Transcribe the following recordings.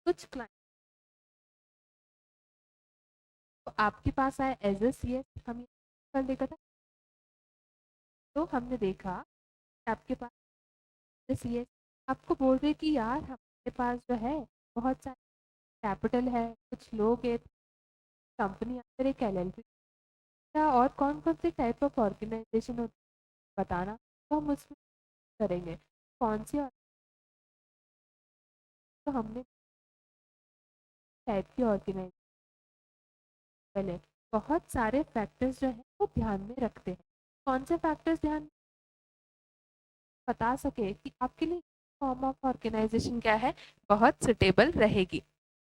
कुछ क्लाइंट तो आपके पास आए एज ए सी एस, हम कल देखा था, तो हमने देखा कि आपके पास सी एस आपको बोल रहे कि यार हमारे पास जो है बहुत सारे कैपिटल है, कुछ लोग हैं, कंपनी अंदर एक एलएलपी और कौन कौन से टाइप ऑफ ऑर्गेनाइजेशन होती है बताना, तो हम उसमें करेंगे कौन सी तो हमने टाइप की ऑर्गेनाइजेशन पहले बहुत सारे फैक्टर्स जो है वो ध्यान में रखते हैं। कौन से फैक्टर्स ध्यान में बता सके कि आपके लिए फॉर्म ऑफ ऑर्गेनाइजेशन क्या है, बहुत सुटेबल रहेगी।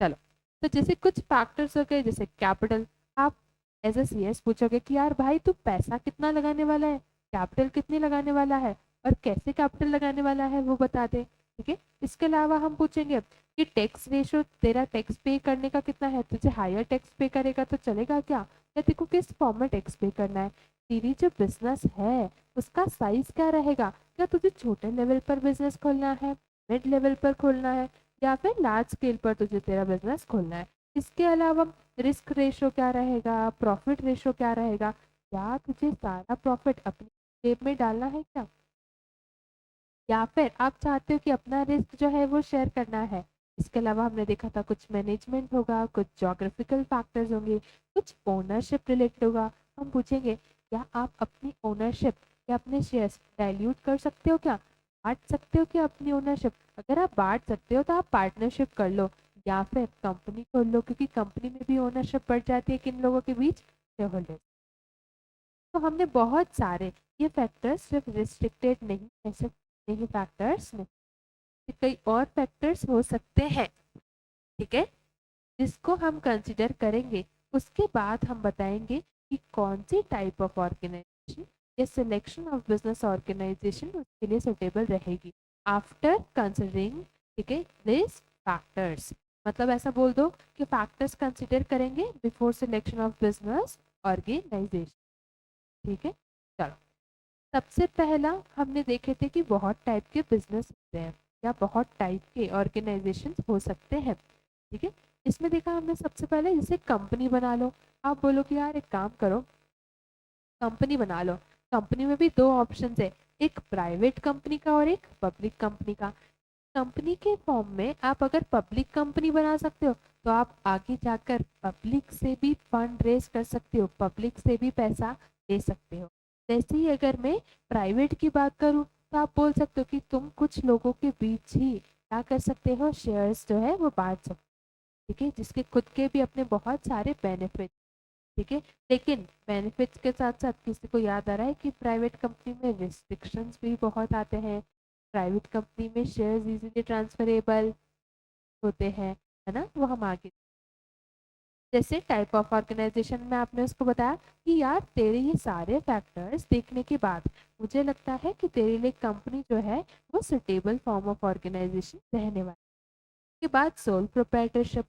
चलो, तो जैसे कुछ फैक्टर्स हो गए, जैसे कैपिटल। आप एज ए सी एस पूछोगे कि यार भाई तू पैसा कितना लगाने वाला है, कैपिटल कितनी लगाने वाला है और कैसे कैपिटल लगाने वाला है वो बता दे। ठीक है, इसके अलावा हम पूछेंगे कि टैक्स रेशो, तेरा टैक्स पे करने का कितना है, तुझे हायर टैक्स पे करेगा तो चलेगा क्या, या तेरे को किस फॉर्म में टैक्स पे करना है, तेरी जो बिजनेस है उसका साइज क्या रहेगा, क्या तुझे छोटे लेवल पर बिजनेस खोलना है, मिड लेवल पर खोलना है, या फिर लार्ज स्केल पर तुझे तेरा बिजनेस खोलना है। इसके अलावा रिस्क रेशो क्या रहेगा, प्रॉफिट रेशो क्या रहेगा, क्या तुझे सारा प्रॉफिट अपनी जेब में डालना है क्या, या फिर आप चाहते हो कि अपना रिस्क जो है वो शेयर करना है। इसके अलावा हमने देखा था कुछ मैनेजमेंट होगा, कुछ जोग्राफिकल फैक्टर्स होंगे, कुछ ओनरशिप रिलेटेड होगा। हम पूछेंगे क्या आप अपनी ओनरशिप या अपने शेयर्स डाइल्यूट कर सकते हो, क्या बांट सकते हो क्या अपनी ओनरशिप, अगर आप बांट सकते हो तो आप पार्टनरशिप कर लो या फिर कंपनी खोल लो, क्योंकि कंपनी में भी ओनरशिप बढ़ जाती है किन लोगों के बीच, शेयर। तो हमने बहुत सारे ये फैक्टर्स सिर्फ रिस्ट्रिक्टेड नहीं है, सिर्फ नहीं फैक्टर्स नहीं, कई और फैक्टर्स हो सकते हैं। ठीक है, जिसको हम कंसिडर करेंगे, उसके बाद हम बताएंगे कि कौन सी टाइप ऑफ ऑर्गेनाइजेशन या सिलेक्शन ऑफ बिजनेस ऑर्गेनाइजेशन उसके लिए सुटेबल रहेगी आफ्टर कंसिडरिंग। ठीक है, दिस फैक्टर्स, मतलब ऐसा बोल दो कि फैक्टर्स कंसिडर करेंगे before selection of business organisation. ठीक है, चलो, सबसे पहला हमने देखे थे कि बहुत टाइप के बिजनेस होते हैं या बहुत टाइप के ऑर्गेनाइजेशन हो सकते हैं। ठीक है, इसमें देखा हमने सबसे पहले जैसे कंपनी बना लो। आप बोलो कि यार एक काम करो, कंपनी बना लो। कंपनी में भी दो ऑप्शन है, एक प्राइवेट कंपनी का और एक पब्लिक कंपनी का। कंपनी के फॉर्म में आप अगर पब्लिक कंपनी बना सकते हो तो आप आगे जाकर पब्लिक से भी फंड रेज कर सकते हो, पब्लिक से भी पैसा ले सकते हो। जैसे ही अगर मैं प्राइवेट की बात करूँ तो आप बोल सकते हो कि तुम कुछ लोगों के बीच ही क्या कर सकते हो, शेयर्स जो है वो बांट सकते हो। ठीक है, जिसके खुद के भी अपने बहुत सारे बेनिफिट। ठीक है, लेकिन बेनिफिट्स के साथ साथ किसी को याद आ रहा है कि प्राइवेट कंपनी में रिस्ट्रिक्शंस भी बहुत आते हैं। प्राइवेट कंपनी में शेयर्स इजीली ट्रांसफरेबल होते हैं, है ना, वो हम आगे जैसे टाइप ऑफ ऑर्गेनाइजेशन में आपने उसको बताया कि यार तेरे ये सारे फैक्टर्स देखने के बाद मुझे लगता है कि तेरे लिए कंपनी जो है वो सुटेबल फॉर्म ऑफ ऑर्गेनाइजेशन रहने वाली। के बाद सोल प्रोप्राइटरशिप।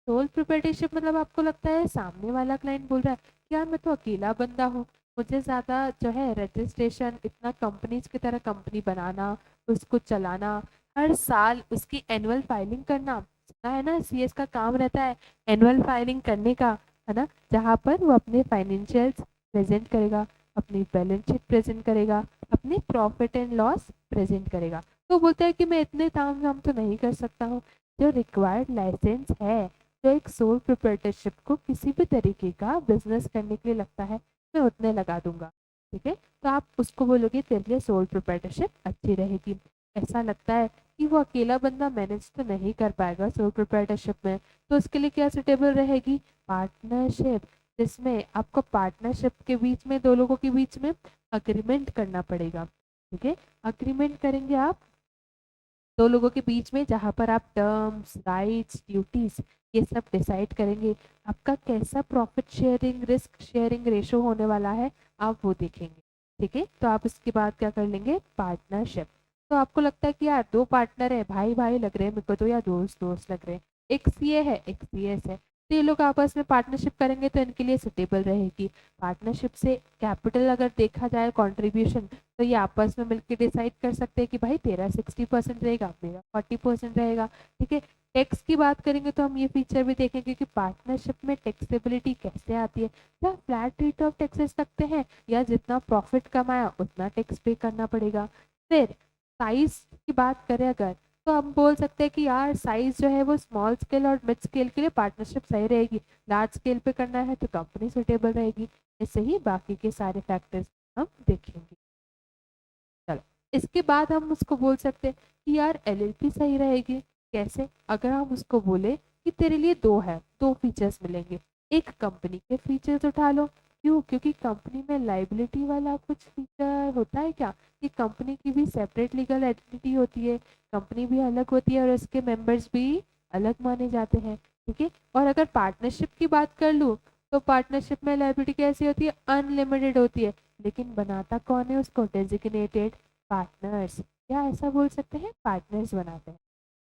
सोल प्रोप्राइटरशिप मतलब आपको लगता है सामने वाला क्लाइंट बोल रहा है कि यार मैं तो अकेला बंदा हूँ, मुझे ज़्यादा जो है रजिस्ट्रेशन, इतना कंपनीज की तरह कंपनी बनाना, उसको चलाना, हर साल उसकी एनुअल फाइलिंग करना, सुना है ना सीएस का काम रहता है एनुअल फाइलिंग करने का, है ना, जहाँ पर वो अपने फाइनेंशियल्स प्रेजेंट करेगा, अपनी बैलेंस शीट प्रेजेंट करेगा, अपने प्रॉफिट एंड लॉस प्रेजेंट करेगा। तो बोलता है कि मैं इतने काम हम तो नहीं कर सकता हूँ, जो रिक्वायर्ड लाइसेंस है, जो एक सोल प्रोप्राइटरशिप को किसी भी तरीके का बिजनेस करने के लिए लगता है, मैं उतने लगा दूंगा। ठीक है, तो आप उसको बोलोगे तेरे लिए सोल प्रोप्राइटरशिप अच्छी रहेगी। ऐसा लगता है कि वो अकेला बंदा मैनेज तो नहीं कर पाएगा सोल प्रोप्राइटरशिप में, तो उसके लिए क्या सुटेबल रहेगी, पार्टनरशिप, जिसमें आपको पार्टनरशिप के बीच में दो लोगों के बीच में अग्रीमेंट करना पड़ेगा। ठीक है, अग्रीमेंट करेंगे आप दो लोगों के बीच में, जहाँ पर आप टर्म्स, राइट्स, ड्यूटीज ये सब डिसाइड करेंगे। आपका कैसा profit sharing, risk sharing ratio होने वाला है, आप वो देखेंगे। ठीक है, तो आप इसके बाद क्या कर लेंगे, पार्टनरशिप। तो आपको लगता है कि यार दो पार्टनर है, भाई भाई लग रहे हैं मेरे को तो, या दोस्त दोस्त लग रहे हैं, एक सीए है एक सीएस है, तो ये लोग आपस में पार्टनरशिप करेंगे तो इनके लिए सुटेबल रहेगी। पार्टनरशिप से कैपिटल अगर देखा जाए कंट्रीब्यूशन, तो ये आपस में मिलकर डिसाइड कर सकते हैं कि भाई तेरा 60% रहेगा, मेरा 40% रहेगा। ठीक है, टैक्स की बात करेंगे तो हम ये फीचर भी देखेंगे कि पार्टनरशिप में टैक्सेबिलिटी कैसे आती है, क्या फ्लैट रेट ऑफ टैक्सेस रखते हैं या जितना प्रॉफिट कमाया उतना टैक्स पे करना पड़ेगा। फिर साइज की बात करें अगर, तो हम बोल सकते हैं कि यार साइज जो है वो स्मॉल स्केल और मिड स्केल के लिए पार्टनरशिप सही रहेगी, लार्ज स्केल पे करना है तो कंपनी सुटेबल रहेगी। ऐसे ही बाकी के सारे फैक्टर्स हम देखेंगे। चलो, इसके बाद हम उसको बोल सकते हैं कि यार एलएलपी सही रहेगी। कैसे? अगर हम उसको बोले कि तेरे लिए दो फीचर्स मिलेंगे, एक कंपनी के फीचर्स उठा लो। क्यों? क्योंकि कंपनी में लाइबिलिटी वाला कुछ फीचर होता है क्या, कि कंपनी की भी सेपरेट लीगल एंटिटी होती है, कंपनी भी अलग होती है और उसके मेंबर्स भी अलग माने जाते हैं। ठीक है। और अगर पार्टनरशिप की बात कर लूँ तो पार्टनरशिप में लाइबिलिटी कैसी होती है? अनलिमिटेड होती है, लेकिन बनाता कौन है उसको? डेजिग्नेटेड पार्टनर्स, या ऐसा बोल सकते हैं पार्टनर्स बनाते हैं।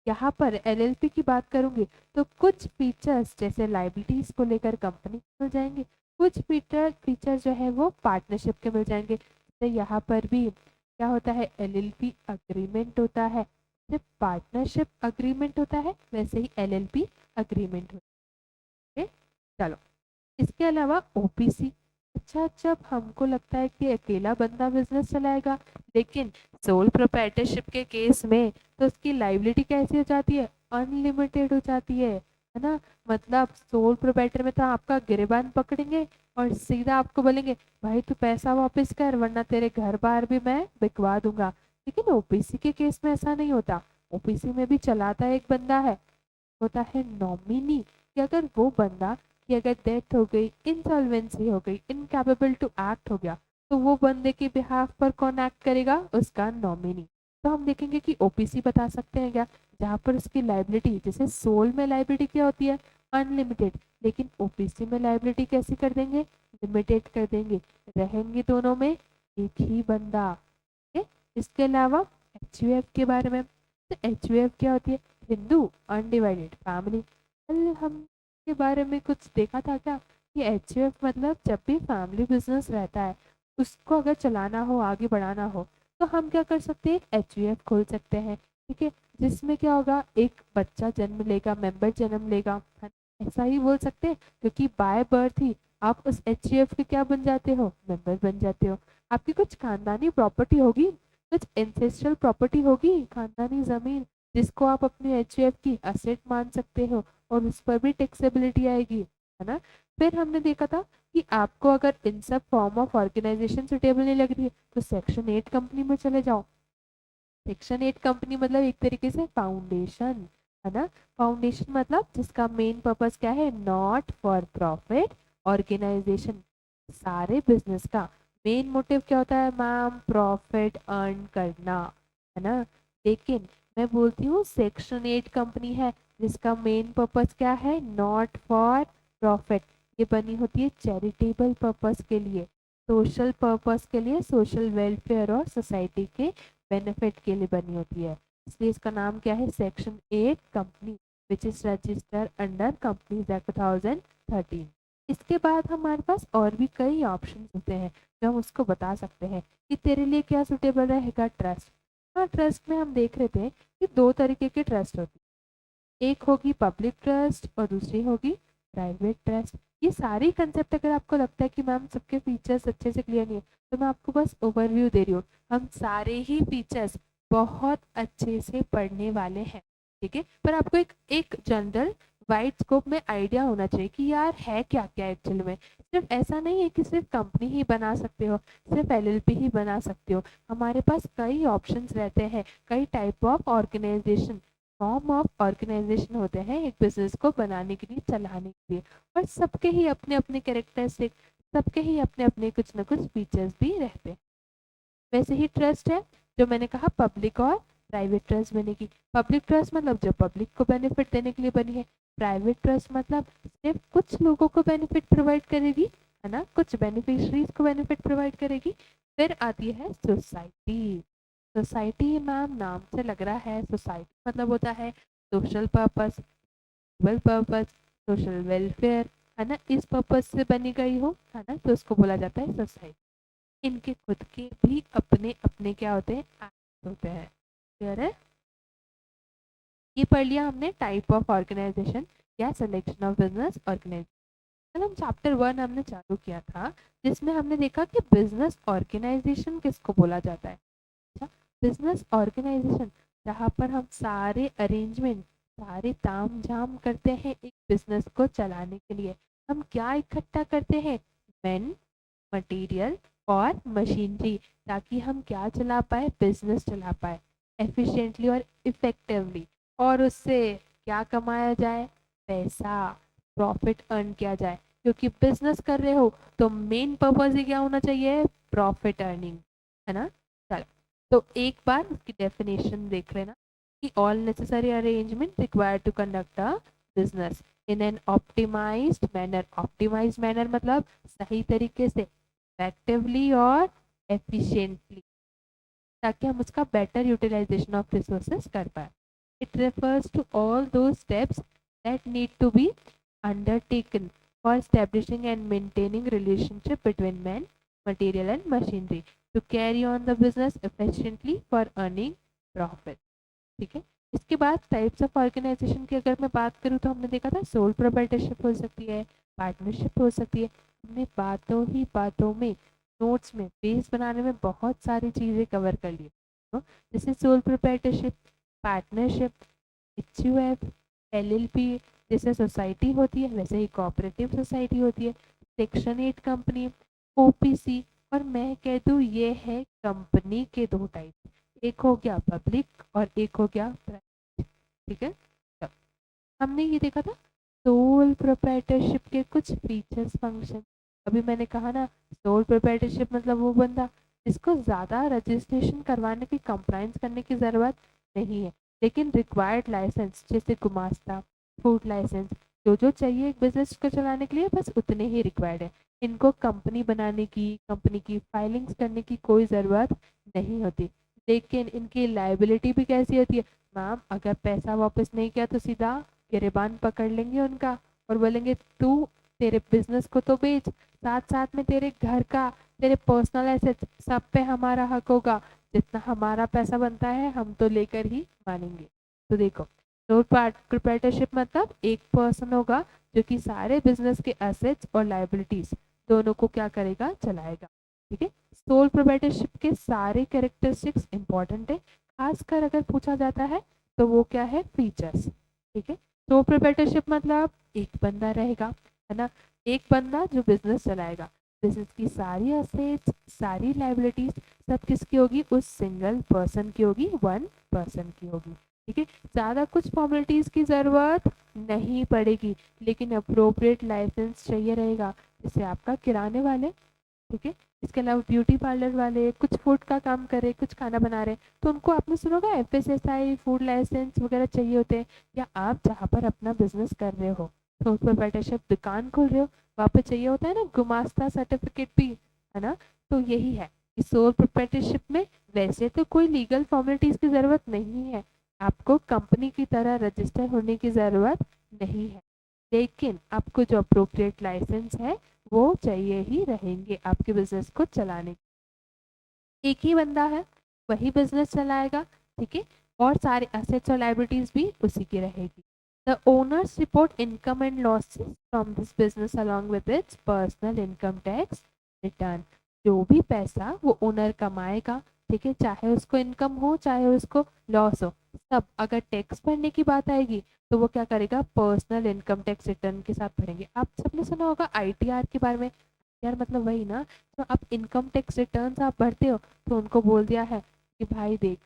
यहाँ पर एलएलपी की बात करूंगी तो कुछ फीचर्स जैसे लाइबिलिटीज को लेकर कंपनी को मिल जाएंगे, कुछ फीचर जो है वो पार्टनरशिप के मिल जाएंगे। तो यहाँ पर भी क्या होता है? एलएलपी अग्रीमेंट होता है। सिर्फ पार्टनरशिप अग्रीमेंट होता है, वैसे ही एलएलपी अग्रीमेंट होता है। चलो, इसके अलावा ओपीसी। अच्छा, जब हमको लगता है कि अकेला बंदा बिजनेस चलाएगा, लेकिन सोल प्रोप्राइटरशिप के केस में तो उसकी लाइबिलिटी कैसी हो जाती है? अनलिमिटेड हो जाती है ना। मतलब सोल प्रोप्राइटर में तो आपका गिरबान पकड़ेंगे और सीधा आपको बोलेंगे भाई तू पैसा वापस कर वरना तेरे घर बार भी मैं बिकवा दूंगा। लेकिन ओपीसी के केस में ऐसा नहीं होता। ओपीसी में भी चलाता एक बंदा है, होता है नॉमिनी, कि अगर वो बंदा की अगर डेथ हो गई, इंसॉल्वेंसी हो गई, इनकैपेबल टू एक्ट हो गया, तो वो बंदे के बिहाफ पर कौन एक्ट करेगा? उसका नॉमिनी। तो हम देखेंगे कि ओपीसी बता सकते हैं क्या, जहाँ पर उसकी लाइबिलिटी, जैसे सोल में लाइबिलिटी क्या होती है? अनलिमिटेड, लेकिन ओपीसी में लाइबिलिटी कैसी कर देंगे? लिमिटेड कर देंगे। रहेंगे दोनों में एक ही बंदा। ठीक है? इसके अलावा एचयूएफ के बारे में, तो एचयूएफ क्या होती है? Hindu undivided family. कल हम के बारे में कुछ देखा था क्या, कि एचयूएफ मतलब जब भी फैमिली बिजनेस रहता है उसको अगर चलाना हो, आगे बढ़ाना हो, तो हम क्या कर सकते हैं? एचयूएफ खोल सकते हैं। ठीक है। जिसमें क्या होगा? एक बच्चा जन्म लेगा, मेंबर जन्म लेगा, है ना? ऐसा ही बोल सकते हैं, क्योंकि बाय बर्थ ही आप उस एचयूएफ के क्या बन जाते हो? मेंबर बन जाते हो। आपकी कुछ खानदानी प्रॉपर्टी होगी, कुछ एंसेस्ट्रल प्रॉपर्टी होगी, खानदानी जमीन, जिसको आप अपने एचयूएफ की असेट मान सकते हो और उस पर भी टैक्सेबिलिटी आएगी, है ना। फिर हमने देखा था कि आपको अगर इन सब फॉर्म ऑफ ऑर्गेनाइजेशन सुटेबल नहीं लग रही है तो सेक्शन 8 कंपनी में चले जाओ। सेक्शन 8 कंपनी मतलब एक तरीके से फाउंडेशन, है ना। फाउंडेशन मतलब जिसका मेन पर्पस क्या है? Not for profit organisation. सारे बिजनेस का मेन मोटिव क्या होता है मैम? प्रॉफिट अर्न करना, है ना। लेकिन मैं बोलती हूँ सेक्शन 8 कंपनी है जिसका मेन पर्पस क्या है? Not for profit. ये बनी होती है चैरिटेबल पर्पस के लिए, सोशल पर्पस के लिए, सोशल वेलफेयर और सोसाइटी के बेनिफिट के लिए बनी होती है। इसलिए इसका नाम क्या है? Section 8 company, which is registered under companies act 2013। इसके बाद हमारे पास और भी कई ऑप्शन होते हैं जो हम उसको बता सकते हैं कि तेरे लिए क्या सुटेबल रहेगा। ट्रस्ट। हाँ, ट्रस्ट में हम देख रहे थे कि दो तरीके के ट्रस्ट होते हैं, एक होगी पब्लिक ट्रस्ट और दूसरी होगी प्राइवेट ट्रस्ट। ये सारी कंसेप्ट अगर आपको लगता है कि मैम सबके फीचर्स अच्छे से क्लियर नहीं है, तो मैं आपको बस ओवरव्यू दे रही हूँ। हम सारे ही फीचर्स बहुत अच्छे से पढ़ने वाले हैं। ठीक है। पर आपको एक एक जनरल वाइड स्कोप में आइडिया होना चाहिए कि यार है क्या क्या एक्चुअल में। सिर्फ ऐसा नहीं है कि सिर्फ कंपनी ही बना सकते हो, सिर्फ एलएलपी ही बना सकते हो। हमारे पास कई ऑप्शंस रहते हैं, कई type of organisation, form of organisation होते हैं एक बिजनेस को बनाने के लिए, चलाने के लिए। और सबके ही अपने अपने कैरेक्टरिस्टिक, सबके ही अपने अपने कुछ ना कुछ फीचर्स भी रहते हैं। वैसे ही ट्रस्ट है, जो मैंने कहा पब्लिक और प्राइवेट ट्रस्ट बनेगी। पब्लिक ट्रस्ट मतलब जो पब्लिक को बेनिफिट देने के लिए बनी है। प्राइवेट ट्रस्ट मतलब सिर्फ कुछ लोगों को बेनिफिट प्रोवाइड करेगी, है ना, कुछ बेनिफिशरीज को बेनिफिट प्रोवाइड करेगी। फिर आती है सोसाइटी। सोसाइटी मैम नाम से लग रहा है, सोसाइटी मतलब होता है social purpose, well purpose, social welfare, है ना, इस पर्पस से बनी गई हो, है ना, तो उसको बोला जाता है सोसाइटी। इनके खुद के भी अपने अपने क्या होते हैं? एक्ट होते हैं। क्लियर है? ये पढ़ लिया हमने टाइप ऑफ ऑर्गेनाइजेशन या सिलेक्शन ऑफ बिजनेस ऑर्गेनाइजेशन। हम चैप्टर 1 हमने चालू किया था जिसमें हमने देखा कि बिजनेस ऑर्गेनाइजेशन किसको बोला जाता है। अच्छा, बिजनेस ऑर्गेनाइजेशन जहाँ पर हम सारे अरेंजमेंट सारे ताम झाम करते हैं एक बिजनेस को चलाने के लिए। हम क्या इकट्ठा करते हैं, मैन, मटेरियल और मशीनरी, ताकि हम क्या चला पाए, बिजनेस चला पाए एफिशिएंटली और इफेक्टिवली, और उससे क्या कमाया जाए, पैसा, प्रॉफिट अर्न किया जाए। क्योंकि बिजनेस कर रहे हो तो मेन पर्पज ही क्या होना चाहिए, प्रॉफिट अर्निंग, है ना। चलो, तो एक बार उसकी डेफिनेशन देख लेना कि all necessary arrangement required to conduct a business in an optimised manner. Optimised manner मतलब सही तरीके से, इफेक्टिवली और एफिशिएंटली, ताकि हम उसका बेटर यूटिलाइजेशन ऑफ रिसोर्सेज कर पाए। It refers to all the steps that need to be undertaken for establishing and maintaining relationship between man, material and machinery to carry on the business efficiently for earning profit। ठीक है, इसके बाद types of organisation की अगर मैं बात करूँ तो हमने देखा था सोल प्रोप्राइटरशिप हो सकती है, पार्टनरशिप हो सकती है। हमने बातों ही बातों में, नोट्स में, बेस बनाने में बहुत सारी चीज़ें कवर कर ली। जैसे sole proprietorship, partnership, HUF, LLP जैसे सोसाइटी होती है, वैसे ही कोऑपरेटिव सोसाइटी होती है, सेक्शन 8 कंपनी, ओपीसी। और मैं कह दूँ ये है कंपनी के दो टाइप, एक हो गया पब्लिक और एक हो गया प्राइवेट। ठीक है, तो हमने ये देखा था सोल प्रोप्राइटरशिप के कुछ फीचर्स, फंक्शन। अभी मैंने कहा ना, सोल प्रोप्राइटरशिप मतलब वो बंदा जिसको ज़्यादा रजिस्ट्रेशन करवाने की, कंप्लाइंस करने की ज़रूरत नहीं है, लेकिन रिक्वायर्ड लाइसेंस जैसे गुमास्ता, फूड लाइसेंस, जो जो चाहिए एक बिजनेस को चलाने के लिए बस उतने ही रिक्वायर्ड है। इनको कंपनी बनाने की, कंपनी की फाइलिंग्स करने की कोई ज़रूरत नहीं होती। लेकिन इनकी लाइबिलिटी भी कैसी होती है, मैम अगर पैसा वापस नहीं किया तो सीधा गिरबान पकड़ लेंगे उनका और बोलेंगे तू, तेरे बिजनेस को तो बेच, साथ साथ में तेरे घर का, तेरे पर्सनल एसेट सब पे हमारा हक होगा, जितना हमारा पैसा बनता है हम तो लेकर ही मानेंगे। तो देखो, सोल प्रोप्राइटरशिप मतलब एक पर्सन होगा जो कि सारे बिजनेस के एसेट्स और लाइबिलिटीज दोनों को क्या करेगा, चलाएगा। ठीक है, सोल प्रोप्राइटरशिप के सारे कैरेक्टरिस्टिक्स इंपॉर्टेंट है, खासकर अगर पूछा जाता है तो वो क्या है, फीचर्स। ठीक है, सोल प्रोप्राइटरशिप मतलब एक बंदा रहेगा, है ना, एक बंदा जो बिजनेस चलाएगा। बिजनेस की सारी असेट्स, सारी लाइबिलिटीज सब किसकी होगी, उस सिंगल पर्सन की होगी, वन पर्सन की होगी। ठीक है, ज़्यादा कुछ फॉर्मेलिटीज़ की ज़रूरत नहीं पड़ेगी, लेकिन अप्रोप्रिएट लाइसेंस चाहिए रहेगा। जैसे आपका किराने वाले, ठीक है, इसके अलावा ब्यूटी पार्लर वाले, कुछ फूड का काम कर रहे, कुछ खाना बना रहे, तो उनको आपने सुना होगा एफएसएसआई, फूड लाइसेंस वगैरह चाहिए होते हैं। या आप जहाँ पर अपना बिजनेस कर रहे हो, तो उस पर पार्टनरशिप दुकान खोल रहे हो, वहाँ पे चाहिए होता है ना गुमास्ता सर्टिफिकेट भी, है ना। तो यही है कि सोल प्रोप्राइटरशिप में वैसे तो कोई लीगल फॉर्मेलिटीज की ज़रूरत नहीं है, आपको कंपनी की तरह रजिस्टर होने की ज़रूरत नहीं है, लेकिन आपको जो अप्रोप्रिएट लाइसेंस है वो चाहिए ही रहेंगे आपके बिजनेस को चलाने। एक ही बंदा है, वही बिजनेस चलाएगा। ठीक है, और सारे एसेट्स और लाइबिलिटीज भी उसी की रहेगी। The owners report income and losses from this business along with its personal income tax return. जो भी पैसा वो ओनर कमाएगा, ठीक है, चाहे उसको इनकम हो चाहे उसको लॉस हो, सब अगर टैक्स भरने की बात आएगी तो वो क्या करेगा, पर्सनल इनकम टैक्स रिटर्न के साथ भरेंगे। आप सबने सुना होगा आईटीआर के बारे में, यार मतलब वही ना, तो आप इनकम टैक्स रिटर्न्स आप भरते हो तो उनको बोल दिया है कि भाई देख,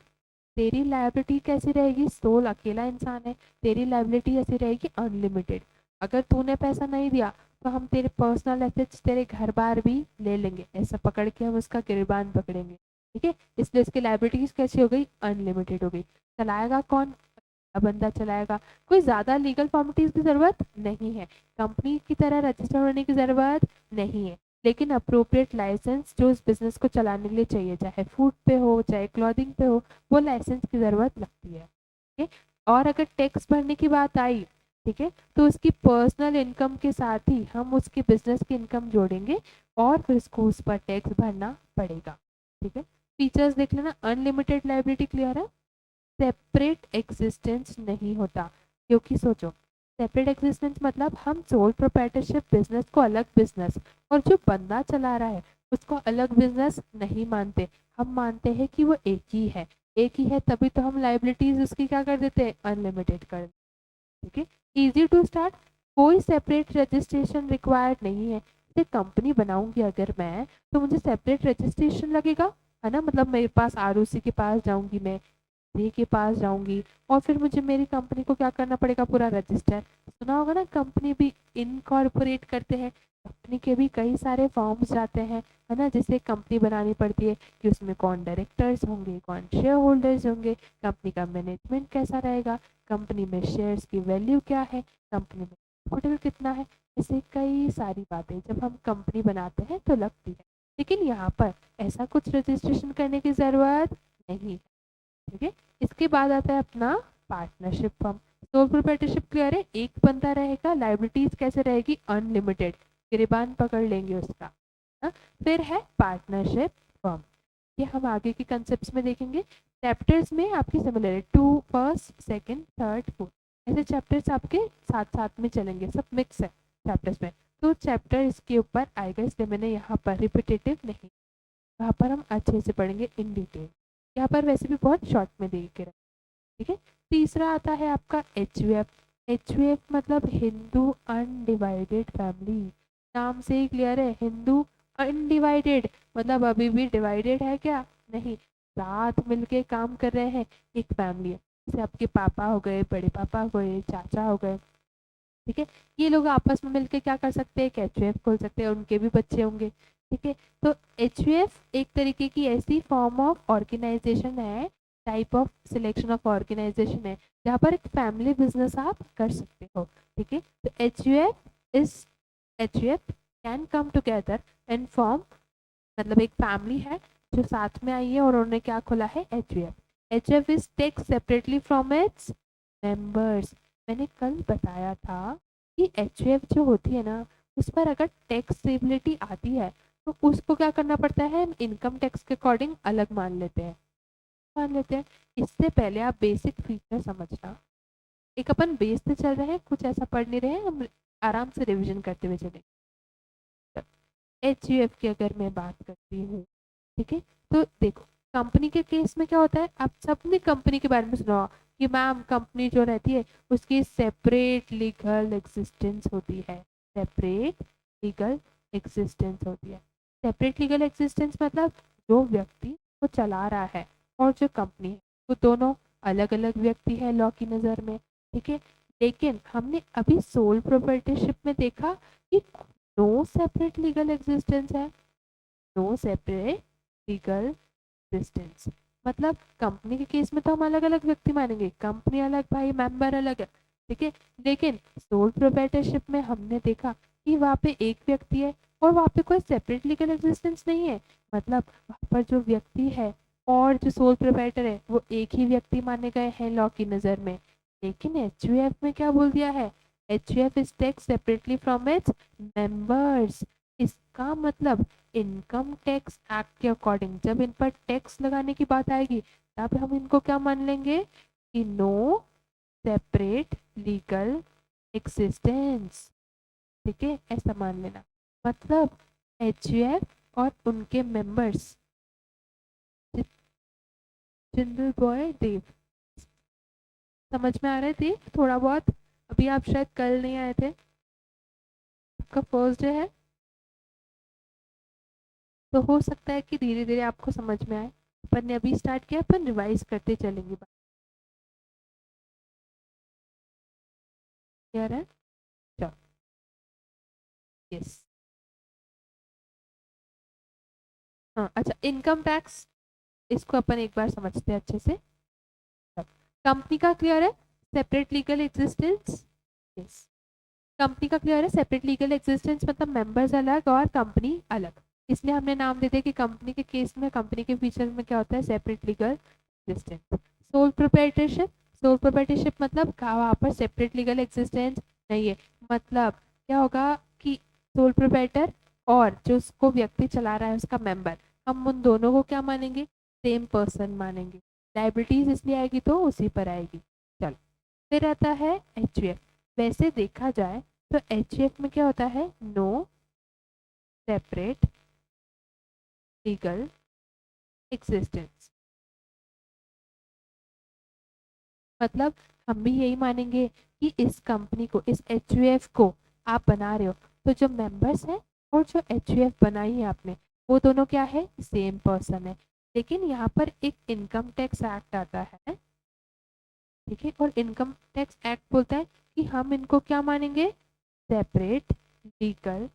तेरी लायबिलिटी कैसी रहेगी, सोल अकेला इंसान है, तेरी लायबिलिटी ऐसी रहेगी अनलिमिटेड। अगर तूने पैसा नहीं दिया तो हम तेरे पर्सनल एसेट्स, तेरे घर बार भी ले लेंगे, ऐसा पकड़ के हम उसका गिरबान पकड़ेंगे। ठीक है, इसलिए उसकी लायबिलिटीज कैसी हो गई, अनलिमिटेड हो गई। चलाएगा कौन, बंदा चलाएगा। कोई ज़्यादा लीगल फॉर्मेलिटीज की ज़रूरत नहीं है, कंपनी की तरह रजिस्टर होने की ज़रूरत नहीं है, लेकिन अप्रोप्रिएट लाइसेंस जो इस बिजनेस को चलाने के लिए चाहिए, चाहे फूड पे हो चाहे क्लॉथिंग पे हो, वो लाइसेंस की ज़रूरत लगती है। ठीक है, और अगर टैक्स भरने की बात आई, ठीक है, तो उसकी पर्सनल इनकम के साथ ही हम उसके बिजनेस की इनकम जोड़ेंगे और फिर उसको उस पर टैक्स भरना पड़ेगा। ठीक है, फीचर्स देख लेना, अनलिमिटेड लाइबिलिटी, क्लियर है। सेपरेट एग्जिस्टेंस नहीं होता, क्योंकि सोचो सेपरेट एग्जिस्टेंस मतलब हम सोल प्रोप्राइटरशिप बिजनेस को अलग बिजनेस और जो बंदा चला रहा है उसको अलग बिजनेस नहीं मानते। हम मानते हैं कि वो एक ही है, तभी तो हम लाइबिलिटीज उसकी क्या कर देते हैं, अनलिमिटेड कर। ठीक है, इजी टू स्टार्ट, कोई सेपरेट रजिस्ट्रेशन रिक्वायर्ड नहीं है। जैसे कंपनी बनाऊंगी अगर मैं, तो मुझे सेपरेट रजिस्ट्रेशन लगेगा, है ना, मतलब मेरे पास आरओसी के पास जाऊंगी, मैं डी के पास जाऊंगी और फिर मुझे मेरी कंपनी को क्या करना पड़ेगा, पूरा रजिस्टर। सुना होगा ना, कंपनी भी इनकॉर्पोरेट करते हैं, कंपनी के भी कई सारे फॉर्म्स जाते हैं, है ना, जिससे कंपनी बनानी पड़ती है कि उसमें कौन डायरेक्टर्स होंगे, कौन शेयर होल्डर्स होंगे, कंपनी का मैनेजमेंट कैसा रहेगा, कंपनी में शेयर्स की वैल्यू क्या है, कंपनी में कैपिटल कितना है, ऐसे कई सारी बातें जब हम कंपनी बनाते हैं तो लगती है। लेकिन यहाँ पर ऐसा कुछ रजिस्ट्रेशन करने की ज़रूरत नहीं है। ठीक है, इसके बाद आता है अपना partnership firm. Sole proprietorship clear है, एक बंदा रहेगा, लाइबिलिटीज कैसे रहेगी, अनलिमिटेड, गिरबान पकड़ लेंगे उसका। हाँ? फिर है पार्टनरशिप फर्म, ये हम आगे के कंसेप्ट में देखेंगे। चैप्टर्स में आपकी सिमिलर है, 2 फर्स्ट सेकंड थर्ड फोर्थ, ऐसे चैप्टर्स आपके साथ साथ में चलेंगे, सब मिक्स है चैप्टर्स में। तो चैप्टर इसके ऊपर आएगा, इसलिए मैंने यहाँ पर रिपीटेटिव नहीं, वहाँ पर हम अच्छे से पढ़ेंगे इन डिटेल, यहाँ पर वैसे भी बहुत शॉर्ट में दे के रखें। ठीक है, तीसरा आता है आपका एच मतलब हिंदू अनडिवाइडेड फैमिली। नाम से ही क्लियर है, हिंदू अनडिवाइडेड, मतलब अभी भी डिवाइडेड है क्या, नहीं, साथ मिलके काम कर रहे हैं, एक फैमिली है। जैसे आपके पापा हो गए, बड़े पापा हो गए, चाचा हो गए, ठीक है, ये लोग आपस में मिलकर क्या कर सकते हैं, एक एच खोल सकते हैं, उनके भी बच्चे होंगे। ठीक है, तो एच एक तरीके की ऐसी फॉर्म ऑफ ऑर्गेनाइजेशन है, type of selection of organisation है, जहाँ पर एक फैमिली बिजनेस आप कर सकते हो। ठीक है, तो H can come together and form, मतलब एक फैमिली है जो साथ में आई है और उन्होंने क्या खोला है, H F is take separately from its members. मैंने कल बताया था कि एच जो होती है ना, उस पर अगर टैक्सेबिलिटी आती है तो उसको क्या करना पड़ता है, हम इनकम टैक्स के अकॉर्डिंग अलग मान लेते हैं। इससे पहले आप बेसिक फीचर समझना, एक अपन बेस से चल रहे हैं, कुछ ऐसा पढ़ नहीं रहे हैं हम, आराम से रिविजन करते हुए चलें। एच की अगर मैं बात करती हूँ, ठीक है, तो देखो कंपनी के केस में क्या होता है, आप सबने कंपनी के बारे में सुना होगा कि मैम कंपनी जो रहती है उसकी सेपरेट लीगल एग्जिस्टेंस होती है, सेपरेट लीगल एग्जिस्टेंस होती है। सेपरेट लीगल एग्जिस्टेंस मतलब जो व्यक्ति वो चला रहा है और जो कंपनी है वो दोनों अलग अलग व्यक्ति है लॉ की नज़र में। ठीक है, लेकिन हमने अभी सोल प्रोप्राइटरशिप में देखा कि नो सेपरेट लीगल एग्जिस्टेंस है, नो सेपरेट लीगल एग्जिस्टेंस, मतलब कंपनी के केस में तो हम अलग अलग व्यक्ति मानेंगे, कंपनी अलग, भाई मेंबर अलग है। ठीक है, लेकिन सोल प्रोप्राइटरशिप में हमने देखा कि वहाँ पे एक व्यक्ति है और वहाँ पे कोई सेपरेट लीगल एग्जिस्टेंस नहीं है, मतलब वहाँ पर जो व्यक्ति है और जो सोल प्रोप्राइटर है वो एक ही व्यक्ति माने गए हैं लॉ की नज़र में। लेकिन एच में क्या बोल दिया है, H is tax separately from its members. इसका मतलब इनकम टैक्स एक्ट के अकॉर्डिंग जब इन पर टैक्स लगाने की बात आएगी तब हम इनको क्या मान लेंगे कि नो सेपरेट लीगल एक्सिस्टेंस। ठीक है, ऐसा मान लेना, मतलब एच और उनके मेंबर्स, जिंदल बॉय देव, समझ में आ रहे थे थोड़ा बहुत, अभी आप शायद कल नहीं आए थे, आपका फर्स्ट डे है, तो हो सकता है कि धीरे धीरे आपको समझ में आए। अपन ने अभी स्टार्ट किया, अपन रिवाइज करते चलेंगे। क्लियर है, चलो, यस, हाँ अच्छा, इनकम टैक्स, इसको अपन एक बार समझते हैं अच्छे से। कंपनी का क्लियर है, separate legal existence, yes, company का क्लियर है, सेपरेट लीगल एग्जिस्टेंस मतलब मेंबर्स अलग और कंपनी अलग, इसलिए हमने नाम दे दिया कि कंपनी के केस में, कंपनी के फीचर में क्या होता है, separate legal existence. Sole proprietorship, sole proprietorship मतलब वहाँ पर सेपरेट लीगल एग्जिस्टेंस नहीं है, मतलब क्या होगा कि सोल प्रोप्राइटर और जो उसको व्यक्ति चला रहा है उसका मेंबर, हम उन दोनों को क्या मानेंगे, सेम पर्सन मानेंगे। लाइबिलिटीज इसलिए आएगी तो उसी पर आएगी। चलो, फिर आता है एचयूएफ। वैसे देखा जाए तो एचयूएफ में क्या होता है, नो सेपरेट लीगल एग्जिस्टेंस। मतलब हम भी यही मानेंगे कि इस कंपनी को, इस एचयूएफ को आप बना रहे हो तो जो मेंबर्स हैं और जो एचयूएफ बनाई है आपने, वो दोनों क्या है, सेम पर्सन है। लेकिन यहाँ पर एक इनकम टैक्स एक्ट आता है, ठीक है, और इनकम टैक्स एक्ट बोलता है कि हम इनको क्या मानेंगे, सेपरेट लीगल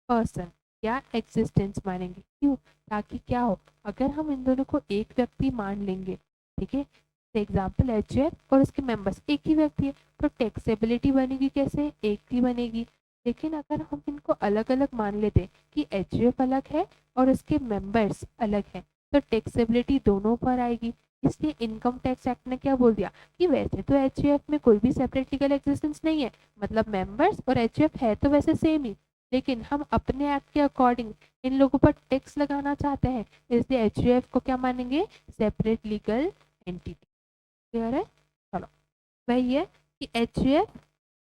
पर्सन या एग्जिस्टेंस मानेंगे। क्यों? ताकि क्या हो, अगर हम इन दोनों को एक व्यक्ति मान लेंगे, ठीक है, एग्जाम्पल एचयूएफ और उसके मेंबर्स एक ही व्यक्ति है, तो टैक्सेबिलिटी बनेगी कैसे, एक ही बनेगी। लेकिन अगर हम इनको अलग अलग मान लेते कि एचयूएफ अलग है और उसके मेंबर्स अलग हैं, तो टैक्सेबिलिटी दोनों पर आएगी। इसलिए इनकम टैक्स एक्ट ने क्या बोल दिया कि वैसे तो एचयूएफ में कोई भी सेपरेट लीगल एग्जिस्टेंस नहीं है, मतलब मेंबर्स और एचयूएफ है तो वैसे सेम ही, लेकिन हम अपने एक्ट के अकॉर्डिंग इन लोगों पर टैक्स लगाना चाहते हैं, इसलिए एचयूएफ को क्या मानेंगे, सेपरेट लीगल एंटिटी। क्लियर है? चलो, वही है कि HUF,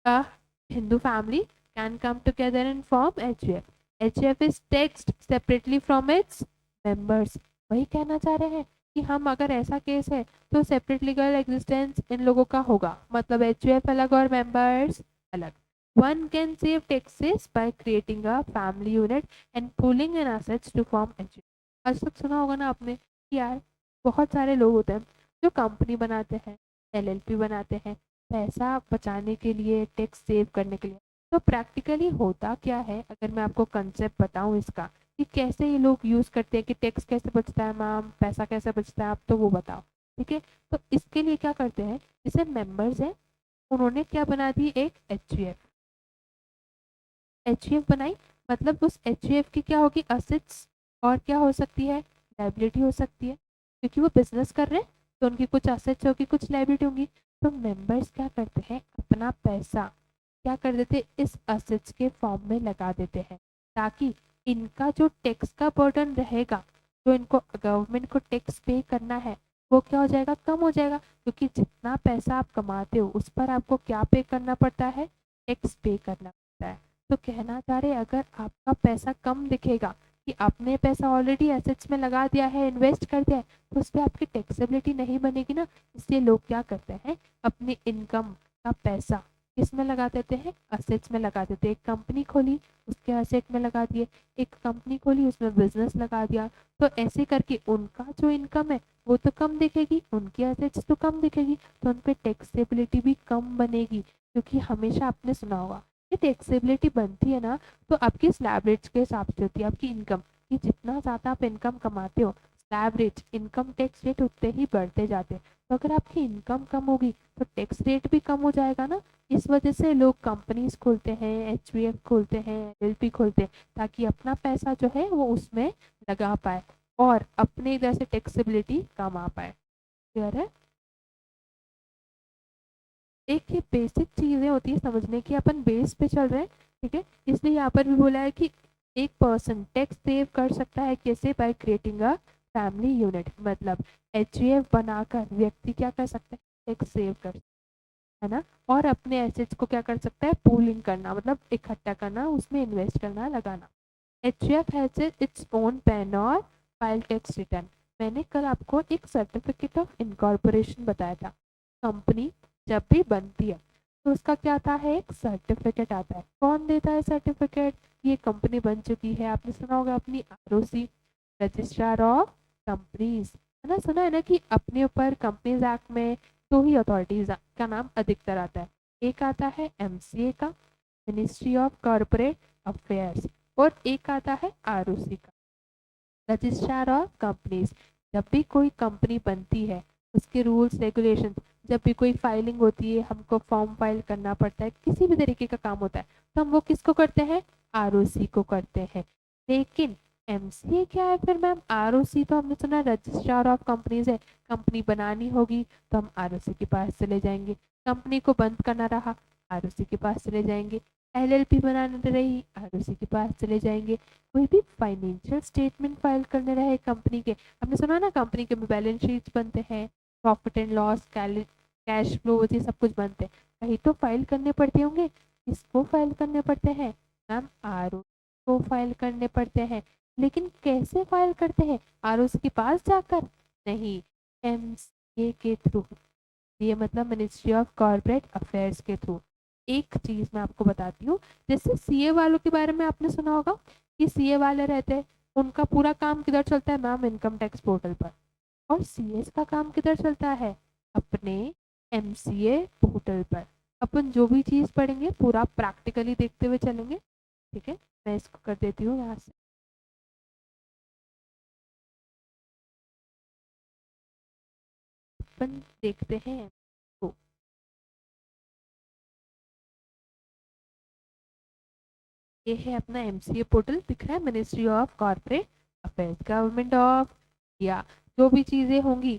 a Hindu family can come together and form HUF. HUF is taxed separately from its members. वही कहना चाह रहे हैं कि हम अगर ऐसा केस है तो सेपरेट लीगल एग्जिस्टेंस इन लोगों का होगा, मतलब HUF अलग और मेंबर्स अलग। One can save taxes by creating a family unit and pooling in assets to form HUF. आज तक सुना होगा ना आपने कि यार बहुत सारे लोग होते हैं जो कंपनी बनाते हैं, एलएलपी बनाते हैं, पैसा बचाने के लिए, टैक्स सेव करने के लिए। तो प्रैक्टिकली होता क्या है, अगर मैं आपको कंसेप्ट बताऊं इसका कि कैसे ये लोग यूज करते हैं, कि टैक्स कैसे बचता है मैम, पैसा कैसे बचता है, आप तो वो बताओ। ठीक है, तो इसके लिए क्या करते हैं, जैसे मेंबर्स हैं, उन्होंने क्या बना दी, एक एचयूएफ। एचयूएफ बनाई, मतलब उस एचयूएफ की क्या होगी, असेट्स और क्या हो सकती है, लाइबिलिटी हो सकती है, क्योंकि वो बिजनेस कर रहे हैं तो उनकी कुछ असेट्स होगी, कुछ लाइबिलिटी होंगी। तो मेंबर्स क्या करते हैं, अपना पैसा क्या कर देते, इस असेट्स के फॉर्म में लगा देते हैं, ताकि इनका जो टैक्स का बर्डन रहेगा, जो इनको गवर्नमेंट को टैक्स पे करना है, वो क्या हो जाएगा, कम हो जाएगा। क्योंकि जितना पैसा आप कमाते हो उस पर आपको क्या पे करना पड़ता है, टैक्स पे करना पड़ता है। तो कहना चाह रहे, अगर आपका पैसा कम दिखेगा कि आपने पैसा ऑलरेडी एसेट्स में लगा दिया है, इन्वेस्ट कर दिया है, तो उस पर आपकी टैक्सेबिलिटी नहीं बनेगी ना। इसलिए लोग क्या करते हैं, अपनी इनकम का पैसा किस में लगा देते हैं, असेट्स में लगा देते हैं। एक कंपनी खोली, उसके असेट में लगा दिए, एक कंपनी खोली, उसमें बिजनेस लगा दिया। तो ऐसे करके उनका जो इनकम है वो तो कम दिखेगी, उनकी असेट्स तो कम दिखेगी, तो उन पर टैक्सेबिलिटी भी कम बनेगी। क्योंकि हमेशा आपने सुना होगा कि टैक्सेबिलिटी बनती है ना, तो आपकी स्लैब रेट्स के हिसाब से होती है, आपकी इनकम कि जितना ज़्यादा आप इनकम कमाते हो, slab rate, income tax rate उतने ही बढ़ते जाते हैं। तो अगर आपकी इनकम कम होगी तो टैक्स रेट भी कम हो जाएगा ना। इस वजह से लोग कंपनीज खोलते हैं, एचवीएफ खोलते हैं, एलएलपी खोलते हैं, ताकि अपना पैसा जो है वो उसमें लगा पाए और अपने इधर से टैक्सेबिलिटी कम आ पाए। क्लियर है? एक ये बेसिक चीज़ें होती है समझने की, अपन बेस पे चल रहे हैं, ठीक है। इसलिए यहाँ पर भी बोला है कि एक पर्सन टैक्स सेव कर सकता है कैसे, by creating a family unit. मतलब एचयूएफ बनाकर व्यक्ति क्या कर सकता है, टैक्स सेव कर, है ना, और अपने एसेट्स को क्या कर सकता है, पूलिंग करना, मतलब इकट्ठा करना, उसमें इन्वेस्ट करना, लगाना। HUF has its own pan और फाइल टैक्स रिटर्न। मैंने कल आपको एक सर्टिफिकेट ऑफ इनकॉर्पोरेशन बताया था। कंपनी जब भी बनती है तो उसका क्या आता है, एक सर्टिफिकेट आता है। कौन देता है सर्टिफिकेट, ये कंपनी बन चुकी है, आपने सुना होगा अपनी आरओसी, रजिस्ट्रार ऑफ कंपनीज, है ना, सुना है ना कि अपने ऊपर कंपनीज एक्ट में दो ही अथॉरिटीज का नाम अधिकतर आता है। एक आता है एमसीए का, मिनिस्ट्री ऑफ कॉर्पोरेट अफेयर्स, और एक आता है आरओसी का, रजिस्ट्रार ऑफ कंपनीज। जब भी कोई कंपनी बनती है, उसके रूल्स रेगुलेशन, जब भी कोई फाइलिंग होती है, हमको फॉर्म फाइल करना पड़ता है, किसी भी तरीके का काम होता है, तो हम वो किसको करते हैं, आरओसी को करते हैं। लेकिन एमसीए क्या है फिर मैम, आरओसी तो हमने सुना रजिस्ट्रार ऑफ कंपनीज है। कंपनी बनानी होगी तो हम आरओसी के पास चले जाएंगे, कंपनी को बंद करना रहा, आरओसी के पास चले जाएंगे, एलएलपी बनाने रही, आरओसी के पास चले जाएंगे। कोई भी फाइनेंशियल स्टेटमेंट फाइल करने रहे कंपनी के, हमने सुना ना कंपनी के बैलेंस शीट्स बनते हैं, profit and loss, cash flow, ये सब कुछ बनते हैं। कहीं तो फाइल करने पड़ते होंगे, किसको फाइल करने पड़ते हैं मैम, आर को फाइल करने पड़ते हैं। लेकिन कैसे फाइल करते हैं, आर के पास जाकर नहीं, एमसीए के थ्रू, ये मतलब मिनिस्ट्री ऑफ कॉर्पोरेट अफेयर्स के थ्रू। एक चीज मैं आपको बताती हूँ, जैसे सीए वालों के बारे में आपने सुना होगा कि सीए वाले रहते हैं, उनका पूरा काम किधर चलता है मैम, इनकम टैक्स पोर्टल पर। और सीएस का काम किधर चलता है, अपने एमसीए पोर्टल पर। अपन जो भी चीज पढ़ेंगे पूरा प्रैक्टिकली देखते हुए चलेंगे, ठीक है। मैं इसको कर देती हूँ यहाँ से। अपन देखते हैं तो ये है अपना एमसीए पोर्टल, दिख रहा है, ministry of corporate affairs, government of India. जो भी चीज़ें होंगी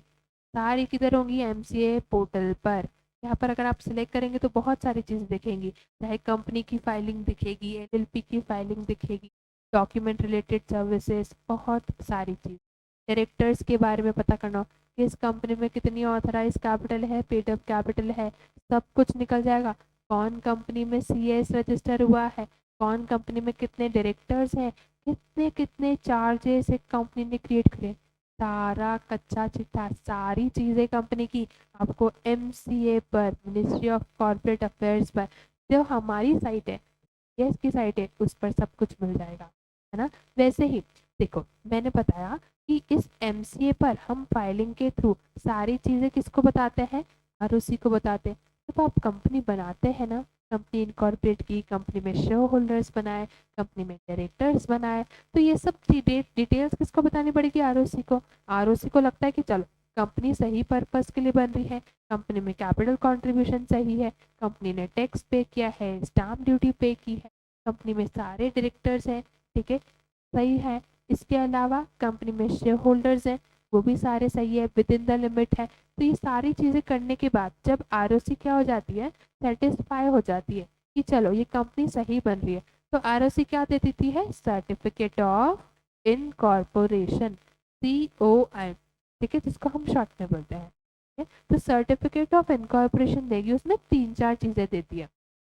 सारी किधर होंगी, एमसीए पोर्टल पर। यहाँ पर अगर आप सिलेक्ट करेंगे तो बहुत सारी चीज़ें दिखेंगी, चाहे कंपनी की फाइलिंग दिखेगी, एलएलपी की फाइलिंग दिखेगी, डॉक्यूमेंट रिलेटेड सर्विसेज, बहुत सारी चीज़। डायरेक्टर्स के बारे में पता करना, किस कंपनी में कितनी ऑथराइज कैपिटल है, पेड अप कैपिटल है, सब कुछ निकल जाएगा। कौन कंपनी में सीएस रजिस्टर हुआ है, कौन कंपनी में कितने डायरेक्टर्स हैं, कितने कितने चार्जेस एक कंपनी ने क्रिएट करे, सारा कच्चा चिट्ठा, सारी चीज़ें कंपनी की आपको एमसीए पर, मिनिस्ट्री ऑफ कॉर्पोरेट अफेयर्स पर, जो हमारी साइट है, यस की साइट है, उस पर सब कुछ मिल जाएगा, है ना। वैसे ही देखो, मैंने बताया कि इस एमसीए पर हम फाइलिंग के थ्रू सारी चीज़ें किसको बताते हैं, आरओसी को बताते हैं। जब आप कंपनी बनाते हैं ना, कंपनी इनकॉर्पोरेट की, कंपनी में शेयर होल्डर्स बनाए, कंपनी में डायरेक्टर्स बनाए, तो ये सब डिटेल्स किसको बतानी पड़ेगी, आरओसी को। आरओसी को लगता है कि चलो कंपनी सही पर्पस के लिए बन रही है, कंपनी में कैपिटल कंट्रीब्यूशन सही है, कंपनी ने टैक्स पे किया है, स्टाम्प ड्यूटी पे की है, कंपनी में सारे डायरेक्टर्स हैं, ठीक है, सही है। इसके अलावा कंपनी में शेयर होल्डर्स हैं, वो भी सारे सही है, विद इन द लिमिट है। तो ये सारी चीज़ें करने के बाद जब आरओसी क्या हो जाती है, सेटिस्फाई हो जाती है कि चलो ये कंपनी सही बन रही है, तो आरओसी क्या दे देती है, सर्टिफिकेट ऑफ इनकॉर्पोरेशन, COI, ठीक है, जिसको हम शॉर्ट में बोलते हैं, ठीक है। तो सर्टिफिकेट ऑफ इनकॉर्पोरेशन देगी, उसमें 3-4 चीज़ें देती है,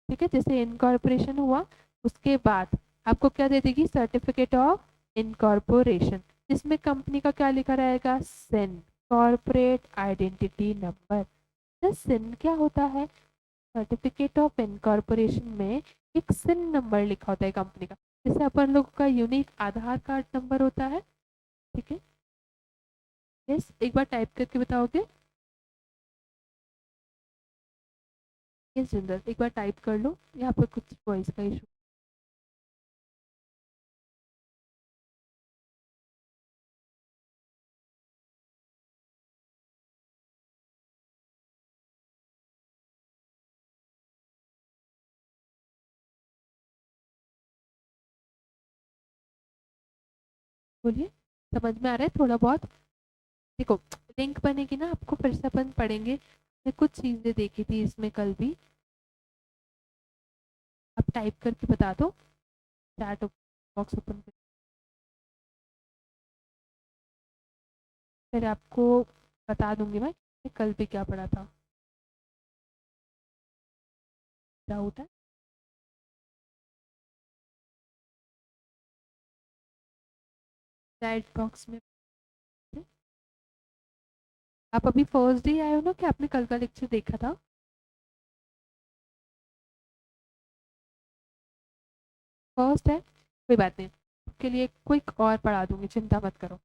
ठीक है। जैसे इनकॉर्पोरेशन हुआ, उसके बाद आपको क्या दे देगी, सर्टिफिकेट ऑफ इनकॉर्पोरेशन, जिसमें कंपनी का क्या लिखा रहेगा, सिन, कॉर्पोरेट आइडेंटिटी नंबर। तो सिन क्या होता है, सर्टिफिकेट ऑफ इनकॉर्पोरेशन में एक सिन नंबर लिखा होता है कंपनी का, जैसे अपन लोगों का यूनिक आधार कार्ड नंबर होता है, ठीक है। यस, एक बार टाइप करके बताओगे, यस जिंदल, एक बार टाइप कर लो, यहाँ पर कुछ वॉइस का इशू। बोलिए, समझ में आ रहा है थोड़ा बहुत। देखो, लिंक बनेगी ना, आपको फिर से अपन पढ़ेंगे, मैंने कुछ चीज़ें देखी थी इसमें कल भी, आप टाइप करके बता दो, चैट बॉक्स ओपन कर, फिर आपको बता दूंगी मैं कल भी क्या पढ़ा था, डाउट है। चैट बॉक्स में, आप अभी फर्स्ट डे आए हो ना, कि आपने कल का लेक्चर देखा था, फर्स्ट है, कोई बात नहीं, आपके लिए क्विक और पढ़ा दूंगी, चिंता मत करो,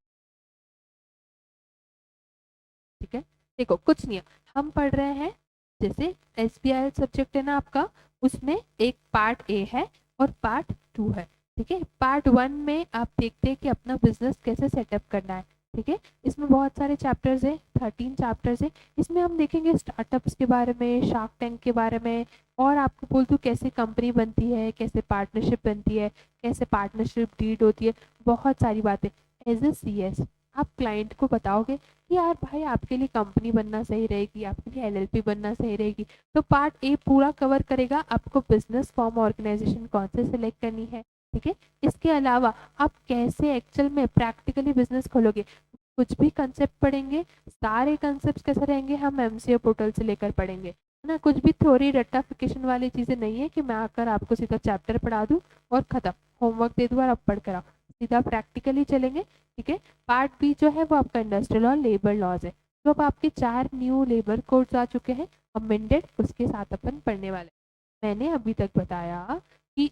ठीक है। देखो कुछ नहीं है, हम पढ़ रहे हैं, जैसे SBI सब्जेक्ट है ना आपका, उसमें एक पार्ट ए है और पार्ट 2 है, ठीक है। पार्ट 1 में आप देखते हैं कि अपना बिजनेस कैसे सेटअप करना है, ठीक है। इसमें बहुत सारे चैप्टर्स हैं, 13 चैप्टर्स हैं। इसमें हम देखेंगे स्टार्टअप्स के बारे में, शार्क टैंक के बारे में, और आपको बोल दूँ कैसे कंपनी बनती है, कैसे पार्टनरशिप बनती है, कैसे पार्टनरशिप डीड होती है, बहुत सारी बातें। एज ए CS आप क्लाइंट को बताओगे कि यार भाई आपके लिए कंपनी बनना सही रहेगी, आपके लिए LLP बनना सही रहेगी, तो पार्ट ए पूरा कवर करेगा आपको बिजनेस फॉर्म ऑर्गेनाइजेशन कौन से सिलेक्ट करनी है, ठीक है। इसके अलावा आप कैसे एक्चुअल में प्रैक्टिकली बिजनेस खोलोगे, कुछ भी कंसेप्ट पढ़ेंगे, सारे कंसेप्ट कैसे रहेंगे, हम एमसीए पोर्टल से लेकर पढ़ेंगे, है ना। कुछ भी थ्योरी रट्टाफिकेशन वाली चीज़ें नहीं है कि मैं आकर आपको सीधा चैप्टर पढ़ा दूँ और ख़त्म, होमवर्क दे दूँ और आप पढ़ कर आओ। सीधा प्रैक्टिकली चलेंगे, ठीक है। पार्ट बी जो है वो आपका इंडस्ट्रियल और लेबर लॉज है। तो अब आपके 4 न्यू लेबर कोड्स आ चुके हैं अमेंडेड, उसके साथ अपन पढ़ने वाले। मैंने अभी तक बताया कि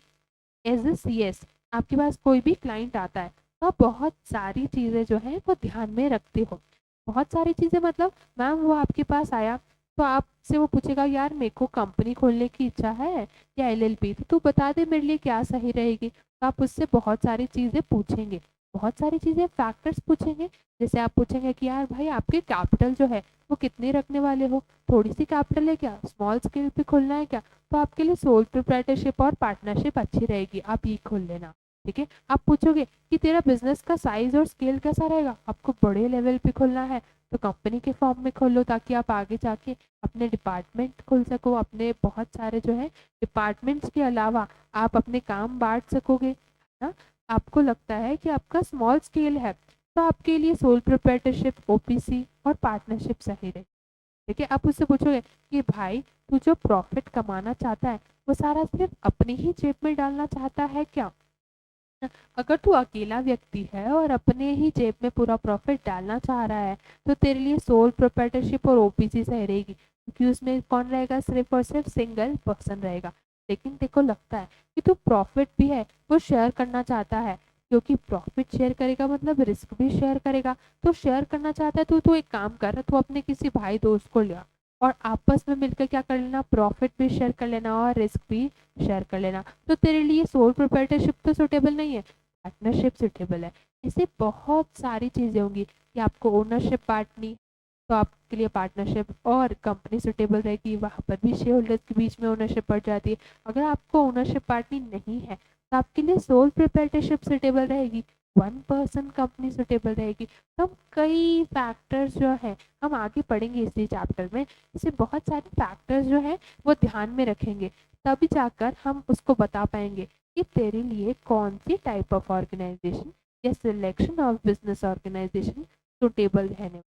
एज ए सी एस आपके पास कोई भी क्लाइंट आता है तो आप बहुत सारी चीज़ें जो है वो ध्यान में रखते हो। बहुत सारी चीज़ें मतलब मैम वो आपके पास आया तो आपसे वो पूछेगा यार मेरे को कंपनी खोलने की इच्छा है या एलएलपी, तो तू बता दे मेरे लिए क्या सही रहेगी। तो आप उससे बहुत सारी चीज़ें पूछेंगे, बहुत सारी चीज़ें फैक्टर्स पूछेंगे। जैसे आप पूछेंगे कि यार भाई आपके कैपिटल जो है वो कितने रखने वाले हो, थोड़ी सी कैपिटल है क्या, स्मॉल स्केल पे खोलना है क्या, तो आपके लिए सोल प्रोप्राइटरशिप और पार्टनरशिप अच्छी रहेगी, आप ये खोल लेना, ठीक है। आप पूछोगे कि तेरा बिजनेस का साइज और स्केल कैसा रहेगा, आपको बड़े लेवल पे खोलना है तो कंपनी के फॉर्म में खोलो ताकि आप आगे जाके अपने डिपार्टमेंट खोल सको, अपने बहुत सारे जो है डिपार्टमेंट्स के अलावा आप अपने काम बांट सकोगे, है ना। आपको लगता है कि आपका स्मॉल स्केल है तो आपके लिए सोल प्रोप्राइटरशिप, ओपीसी और पार्टनरशिप सही रहेगी, ठीक है। आप उससे पूछोगे कि भाई तू जो प्रॉफिट कमाना चाहता है वो सारा सिर्फ अपनी ही जेब में डालना चाहता है क्या। अगर तू अकेला व्यक्ति है और अपने ही जेब में पूरा प्रॉफिट डालना चाह रहा है तो तेरे लिए सोल प्रोप्राइटरशिप और ओपीसी सही रहेगी, क्योंकि उसमें कौन रहेगा, सिर्फ और सिर्फ सिंगल पर्सन रहेगा। लेकिन देखो लगता है कि तू प्रॉफिट भी है वो शेयर करना चाहता है, क्योंकि प्रॉफिट शेयर करेगा मतलब रिस्क भी शेयर करेगा। तो शेयर करना चाहता है तो एक काम कर, तो अपने किसी भाई दोस्त को लिया और आपस में मिलकर क्या कर लेना, प्रॉफिट भी शेयर कर लेना और रिस्क भी शेयर कर लेना। तो तेरे लिए सोल प्रोप्राइटरशिप तो सुटेबल नहीं है, पार्टनरशिप सुटेबल है। ऐसे बहुत सारी चीज़ें होंगी कि आपको ओनरशिप बांटनी तो आपके लिए पार्टनरशिप और कंपनी सुटेबल रहेगी, वहाँ पर भी शेयर होल्डर्स के बीच में ओनरशिप बढ़ जाती है। अगर आपको ओनरशिप पार्टनी नहीं है तो आपके लिए सोल प्रोप्राइटरशिप सुटेबल रहेगी, 1 पर्सन कंपनी सुटेबल रहेगी। तो हम कई फैक्टर्स जो है हम आगे पढ़ेंगे इसी चैप्टर में, इसे बहुत सारे फैक्टर्स जो है वो ध्यान में रखेंगे, तभी जाकर हम उसको बता पाएंगे कि तेरे लिए कौन सी टाइप ऑफ ऑर्गेनाइजेशन या selection of business organisation suitable रहने।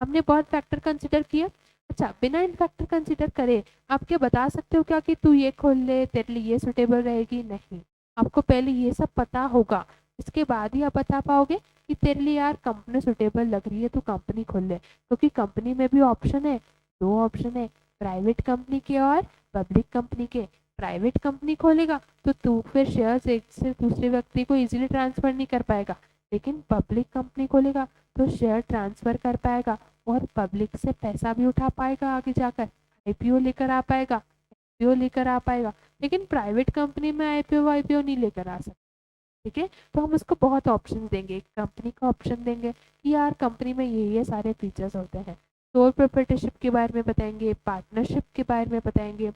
हमने बहुत फैक्टर कंसिडर किया। अच्छा, बिना इन फैक्टर कंसिडर करे आप क्या बता सकते हो क्या कि तू ये खोल ले तेरे लिए ये सुटेबल रहेगी, नहीं। आपको पहले ये सब पता होगा, इसके बाद ही आप बता पाओगे कि तेरे लिए यार कंपनी सुटेबल लग रही है तो कंपनी खोल ले। क्योंकि कंपनी में भी ऑप्शन है, 2 ऑप्शन है, प्राइवेट कंपनी के और पब्लिक कंपनी के। प्राइवेट कंपनी खोलेगा तो तू फिर शेयर्स एक से दूसरे व्यक्ति को इजीली ट्रांसफर नहीं कर पाएगा, लेकिन पब्लिक कंपनी खोलेगा तो शेयर ट्रांसफर कर पाएगा और पब्लिक से पैसा भी उठा पाएगा, आगे जाकर आईपीओ लेकर आ पाएगा, आईपीओ लेकर आ पाएगा। लेकिन प्राइवेट कंपनी में आईपीओ वाईपीओ नहीं लेकर आ सकता, ठीक है। तो हम उसको बहुत ऑप्शन देंगे, कंपनी का ऑप्शन देंगे कि यार कंपनी में ये सारे फीचर्स होते हैं। सोल प्रोप्राइटरशिप के बारे में बताएंगे, पार्टनरशिप के बारे में बताएंगे,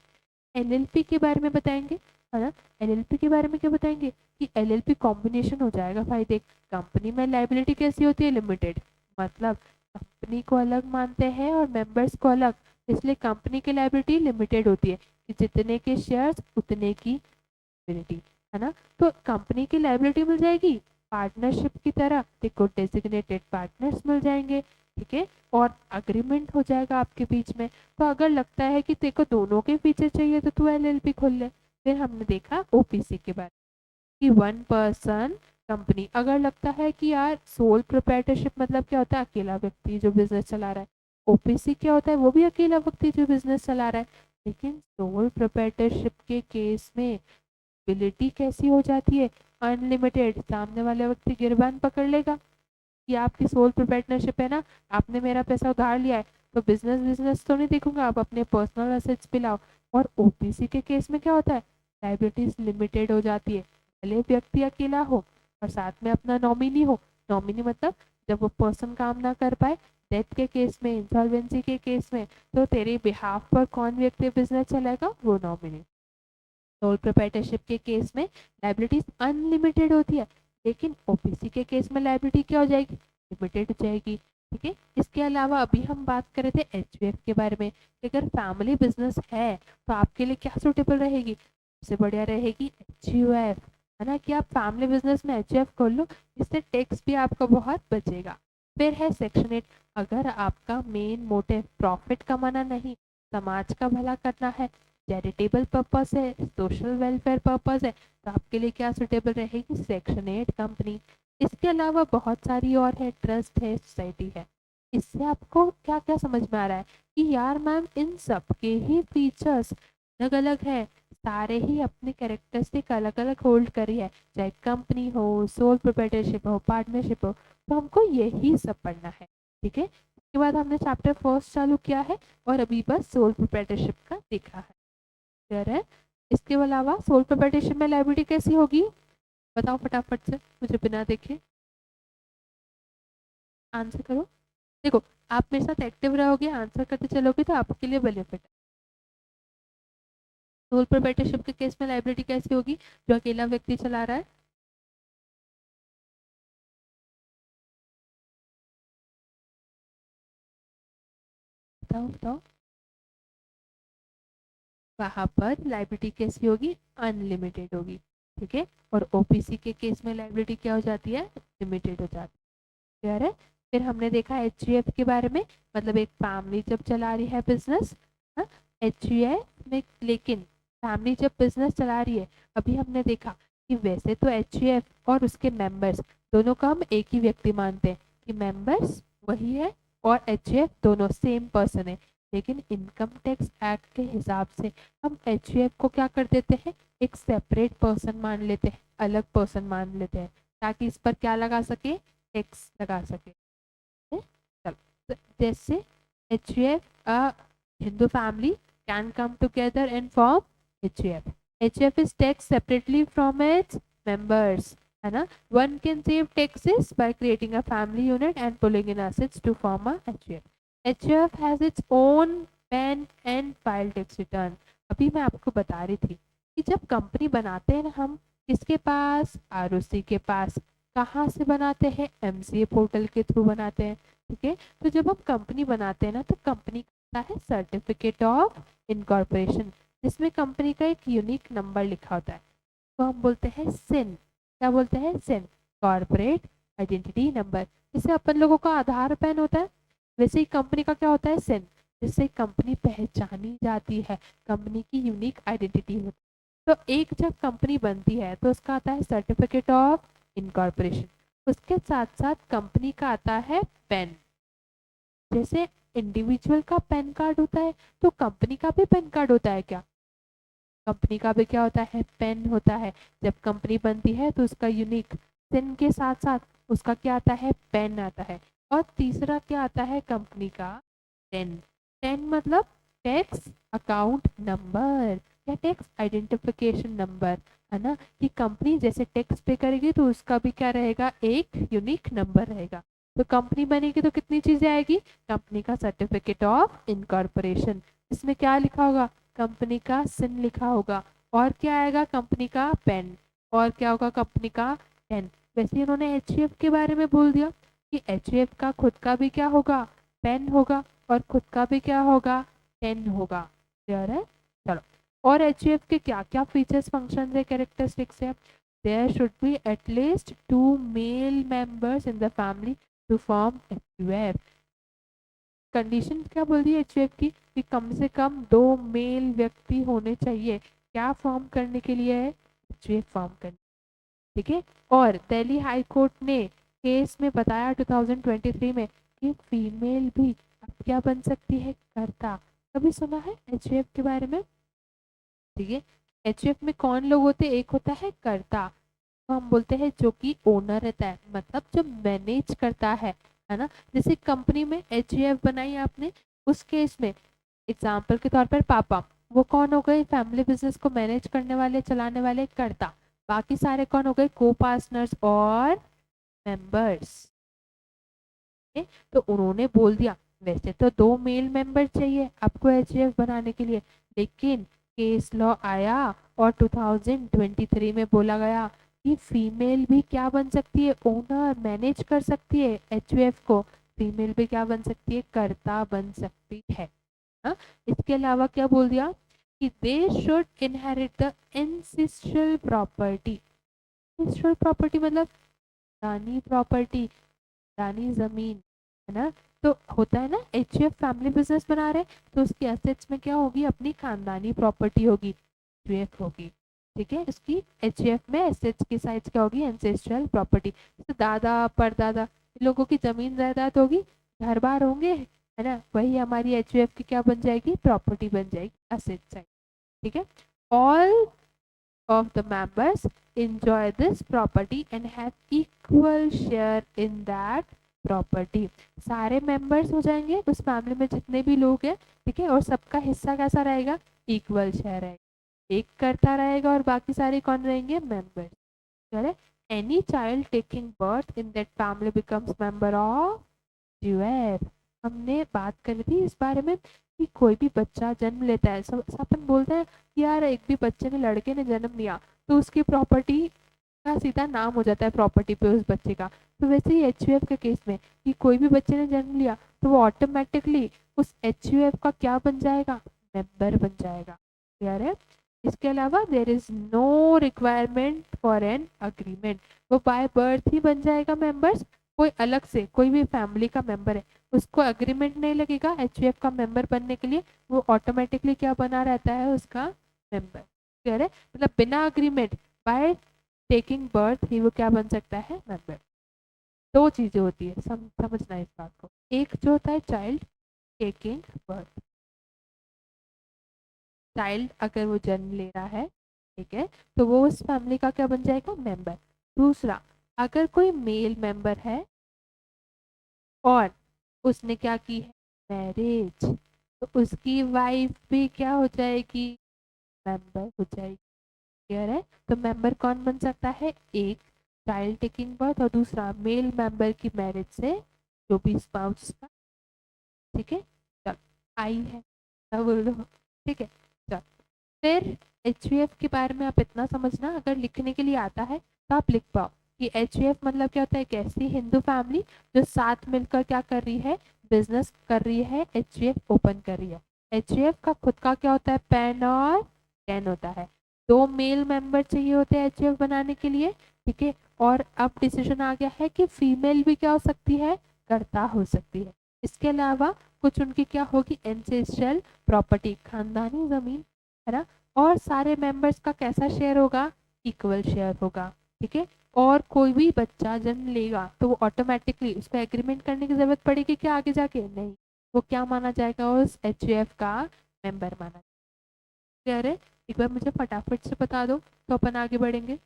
एलएलपी के बारे में बताएंगे, है ना। एलएलपी के बारे में क्या बताएंगे कि एलएलपी कॉम्बिनेशन हो जाएगा भाई। देख, कंपनी में लाइबिलिटी कैसी होती है, लिमिटेड, मतलब कंपनी को अलग मानते हैं और मेंबर्स को अलग, इसलिए कंपनी की लाइबिलिटी लिमिटेड होती है कि जितने के शेयर्स उतने की लाइबिलिटी, है ना। तो कंपनी की लाइबिलिटी मिल जाएगी, पार्टनरशिप की तरह देखो डेजिग्नेटेड पार्टनर्स मिल जाएंगे, ठीक है, और अग्रीमेंट हो जाएगा आपके बीच में। तो अगर लगता है कि तेको दोनों के फीचर चाहिए तो तू एलएलपी खोल ले। फिर हमने देखा ओपीसी के बारे में कि 1 पर्सन कंपनी। अगर लगता है कि यार सोल प्रोप्राइटरशिप मतलब क्या होता है, अकेला व्यक्ति जो बिजनेस चला रहा है, ओपीसी क्या होता है, वो भी अकेला व्यक्ति जो बिजनेस चला रहा है। लेकिन सोल प्रोप्राइटरशिप के केस में एबिलिटी कैसी हो जाती है, अनलिमिटेड। सामने वाला व्यक्ति गिरबान पकड़ लेगा कि आपकी सोल प्रोप्राइटरशिप है ना, आपने मेरा पैसा उधार लिया है तो बिजनेस बिजनेस तो नहीं देखूंगा, आप अपने पर्सनल एसेट्स पे लाओ। और ओपीसी के केस में क्या होता है, लाइबिलिटीज लिमिटेड हो जाती है, भले व्यक्ति अकेला हो और साथ में अपना नॉमिनी हो। नॉमिनी मतलब जब वो पर्सन काम ना कर पाए, डेथ के केस में, इंसॉल्वेंसी के केस में, तो तेरे बिहाफ पर कौन व्यक्ति बिजनेस चलाएगा, वो नॉमिनी। सोल प्रोप्राइटरशिप के केस में लाइबिलिटीज अनलिमिटेड होती है, लेकिन ओपीसी के केस में लाइबिलिटी क्या हो जाएगी, लिमिटेड हो जाएगी, ठीक है। इसके अलावा अभी हम बात कर रहे थे एचयूएफ के बारे में। अगर फैमिली बिजनेस है तो आपके लिए क्या सुटेबल रहेगी, सबसे बढ़िया रहेगी एचयूएफ, है ना, कि आप फैमिली बिजनेस में एचयूएफ खोल लो, इससे टैक्स भी आपका बहुत बचेगा। फिर है सेक्शन 8, अगर आपका मेन मोटिव प्रॉफिट कमाना नहीं, समाज का भला करना है, चैरिटेबल पर्पस है, सोशल वेलफेयर पर्पस है, तो आपके लिए क्या सुटेबल रहेगी, सेक्शन 8 कंपनी। इसके अलावा बहुत सारी और है, ट्रस्ट है, सोसाइटी है। इससे आपको क्या क्या समझ में आ रहा है कि यार मैम इन सब के ही फीचर्स अलग अलग है, सारे ही अपने कैरेक्टरिस्टिक अलग अलग होल्ड करी है, चाहे कंपनी हो, सोल प्रोप्राइटरशिप हो, पार्टनरशिप हो, तो हमको यही सब पढ़ना है। ठीक है, इसके बाद हमने चैप्टर फर्स्ट चालू किया है और अभी बस सोल प्रोप्राइटरशिप का देखा है। क्लियर है? इसके अलावा सोल प्रोप्राइटरशिप में लायबिलिटी कैसी होगी, बताओ फटाफट से, मुझे बिना देखे आंसर करो। देखो, आप मेरे साथ एक्टिव रहोगे, आंसर करते चलोगे तो आपके लिए बेनिफिट है। सोल प्रोप्राइटरशिप के केस में लायबिलिटी कैसी होगी, जो अकेला व्यक्ति चला रहा है, बताओ बताओ। वहां पर लायबिलिटी कैसी होगी, अनलिमिटेड होगी। ठीक है, और ओपीसी के केस में लायबिलिटी क्या हो जाती है, लिमिटेड हो जाती है। क्लियर है? फिर हमने देखा एचजीएफ के बारे में, मतलब एक फैमिली जब चला रही है बिजनेस, एचजीएफ में, लेकिन फैमिली जब बिजनेस चला रही है, अभी हमने देखा कि वैसे तो एचजीएफ और उसके मेंबर्स दोनों का हम एक ही व्यक्ति मानते हैं कि मेंबर्स वही है और एचजीएफ दोनों सेम पर्सन है, लेकिन इनकम टैक्स एक्ट के हिसाब से हम एचजीएफ को क्या कर देते हैं, एक सेपरेट पर्सन मान लेते हैं, अलग पर्सन मान लेते हैं, ताकि इस पर क्या लगा सके, टैक्स लगा सके। चलो, तो जैसे HUF a Hindu family can come together and form HUF. HUF is tax separately from its members, है ना। One can save taxes by creating a family unit and pulling in assets to form a HUF. HUF has its own PAN and file tax return. अभी मैं आपको बता रही थी कि जब कंपनी बनाते हैं ना हम, किसके पास, आरओसी के पास। कहाँ से बनाते हैं, एमसीए पोर्टल के थ्रू बनाते हैं। ठीक है, तो जब हम कंपनी बनाते हैं ना, तो कंपनी का है सर्टिफिकेट ऑफ इनकॉर्पोरेशन, जिसमें कंपनी का एक यूनिक नंबर लिखा होता है, तो हम बोलते हैं सिन। क्या बोलते हैं, सिन, कॉर्पोरेट आइडेंटिटी नंबर। जैसे अपन लोगों का आधार पैन होता है, वैसे ही कंपनी का क्या होता है, सिन, जिससे कंपनी पहचानी जाती है, कंपनी की यूनिक आइडेंटिटी होती है। तो एक जब कंपनी बनती है तो उसका आता है सर्टिफिकेट ऑफ इनकॉर्पोरेशन, उसके साथ साथ कंपनी का आता है पेन। जैसे इंडिविजुअल का पैन कार्ड होता है, तो कंपनी का भी पैन कार्ड होता है क्या, कंपनी का भी क्या होता है, पेन होता है। जब कंपनी बनती है तो उसका यूनिक सिन के साथ साथ उसका क्या आता है, पेन आता है। और तीसरा क्या आता है कंपनी का, टेन। टेन मतलब टैक्स अकाउंट नंबर या टैक्स आइडेंटिफिकेशन नंबर, है ना, कि कंपनी जैसे टैक्स पे करेगी तो उसका भी क्या रहेगा, एक यूनिक नंबर रहेगा। तो कंपनी बनेगी तो कितनी चीजें आएगी, कंपनी का सर्टिफिकेट ऑफ इनकॉर्पोरेशन, इसमें क्या लिखा होगा, कंपनी का सिन लिखा होगा, और क्या आएगा, कंपनी का पेन, और क्या होगा, कंपनी का टेन। वैसे इन्होंने एचयूएफ के बारे में बोल दिया कि एचयूएफ का खुद का भी क्या होगा, पेन होगा, और खुद का भी क्या होगा, टेन होगा। क्लियर है? चलो, और एचयूएफ के क्या क्या फीचर्स, फंक्शन है, कैरेक्टरिस्टिक्स है। There should be at least 2 male members in the family to form HUF. Condition क्या बोल रही है एचयूएफ की, कि कम से कम 2 मेल व्यक्ति होने चाहिए, क्या फॉर्म करने के लिए है, एचयूएफ फॉर्म करने। ठीक है, और दिल्ली हाई कोर्ट ने केस में बताया 2023 में कि फीमेल भी अब क्या बन सकती है, कर्ता। कभी सुना है एचयूएफ के बारे में? ठीक है, एचयूएफ में कौन लोग होते हैं, एक होता है कर्ता, तो हम बोलते हैं जो कि ओनर रहता है, मतलब जो मैनेज करता है ना। जैसे कंपनी में एचयूएफ बनाई आपने, उस केस में एग्जाम्पल के तौर पर पापा, वो कौन हो गए, फैमिली बिजनेस को मैनेज करने वाले, चलाने वाले कर्ता। बाकी सारे कौन हो गए, को पार्टनर्स और मेंबर्स। तो उन्होंने बोल दिया वैसे तो 2 मेल मेंबर चाहिए आपको एचयूएफ बनाने के लिए, लेकिन केस लॉ आया और 2023 में बोला गया कि फीमेल भी क्या बन सकती है, ओनर, मैनेज कर सकती है एचयूएफ को, फीमेल भी क्या बन सकती है, कर्ता बन सकती है। हाँ? इसके अलावा क्या बोल दिया कि they should inherit the ancestral property. Ancestral property मतलब दानी प्रॉपर्टी, दानी जमीन, है ना। तो होता है ना एचयूएफ फैमिली बिजनेस बना रहे हैं तो उसकी एसेट्स में क्या होगी, अपनी खानदानी प्रॉपर्टी होगी, एचयूएफ होगी। ठीक है, उसकी एचयूएफ में एसेट्स की साइज क्या होगी, एंसेस्ट्रल प्रॉपर्टी। तो दादा परदादा इन लोगों की जमीन जायदाद होगी, घर बार होंगे, है ना, वही हमारी एचयूएफ की क्या बन जाएगी, प्रॉपर्टी बन जाएगी, एसेट साइड। ठीक है, all of the members enjoy this property and have equal share in that property। सारे members हो जाएंगे उस फैमिली में जितने भी लोग हैं, ठीक है, और सबका हिस्सा कैसा रहेगा, इक्वल शेयर रहेगा, एक करता रहेगा और बाकी सारे कौन रहेंगे, members. Correct. Any child taking birth in that family becomes member of UF. हमने बात करी थी इस बारे में कि कोई भी बच्चा जन्म लेता है, सब अपन बोलते हैं कि यार एक भी बच्चे ने, लड़के ने जन्म लिया तो उसकी प्रॉपर्टी का सीधा नाम हो जाता है प्रॉपर्टी पे उस बच्चे का। तो वैसे ही एचयूएफ के केस में कि कोई भी बच्चे ने जन्म लिया तो वो ऑटोमेटिकली उस एचयूएफ का क्या बन जाएगा, मेंबर बन जाएगा। क्लियर है। इसके अलावा there is no requirement for an agreement, वो बाय बर्थ ही बन जाएगा मेंबर्स। कोई अलग से कोई भी फैमिली का मेंबर है उसको अग्रीमेंट नहीं लगेगा एचयूएफ का मेंबर बनने के लिए, वो ऑटोमेटिकली क्या बना रहता है, उसका मेंबर। क्लियर है, मतलब बिना अग्रीमेंट बाय टेकिंग बर्थ ही वो क्या बन सकता है, मेंबर। दो चीजें होती है, समझना इस बात को। एक जो होता है चाइल्ड टेकिंग बर्थ, चाइल्ड अगर वो जन्म ले रहा है, ठीक है, तो वो उस फैमिली का क्या बन जाएगा, मेंबर। दूसरा, अगर कोई मेल मेंबर है और उसने क्या की है, मैरिज, तो उसकी वाइफ भी क्या हो जाएगी, मेंबर हो जाएगी। क्लियर है। तो मेंबर कौन बन सकता है, एक चाइल्ड टेकिंग बर्थ और दूसरा मेल मेंबर की मैरिज से जो भी स्पाउस का। ठीक है, चल आई है, क्या बोल रहे हो, ठीक है। चल फिर एचयूएफ के बारे में आप इतना समझना, अगर लिखने के लिए आता है तो आप लिख पाओ कि एचयूएफ मतलब क्या होता है, एक ऐसी हिंदू फैमिली जो साथ मिलकर क्या कर रही है, बिजनेस कर रही है, एचयूएफ ओपन कर रही है। एचयूएफ का खुद का क्या होता है, पैन और कैन होता है। दो मेल मेंबर चाहिए होते हैं एचयूएफ बनाने के लिए, ठीक है। और अब डिसीजन आ गया है कि फीमेल भी क्या हो सकती है, कर्ता हो सकती है। इसके अलावा कुछ उनकी क्या होगी, एंसेस्ट्रल प्रॉपर्टी, खानदानी जमीन, है ना। और सारे मेंबर्स का कैसा शेयर होगा, इक्वल शेयर होगा। ठीक है, और कोई भी बच्चा जन्म लेगा तो वो ऑटोमेटिकली उसको एग्रीमेंट करने की जरूरत पड़ेगी क्या आगे जाके, नहीं, वो क्या माना जाएगा, उस एचयूएफ का मेंबर माना। क्लियर है। एक बार मुझे फटाफट से बता दो तो अपन आगे बढ़ेंगे।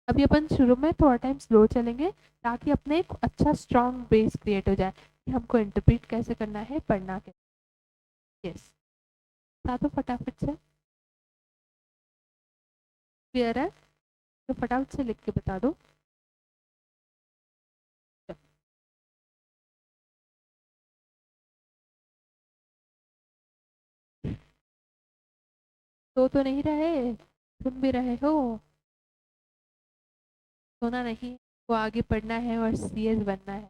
अभी अपन शुरू में थोड़ा टाइम स्लो चलेंगे ताकि अपने एक अच्छा स्ट्रॉन्ग बेस क्रिएट हो जाए कि हमको इंटरप्रेट कैसे करना है, पढ़ना कैसे। यस, बता दो फटाफट से। क्लियर है, तो फटाफट से लिख के बता दो। तो नहीं रहे, सुन भी रहे हो, सोना नहीं, वो आगे पढ़ना है और सीएस बनना है।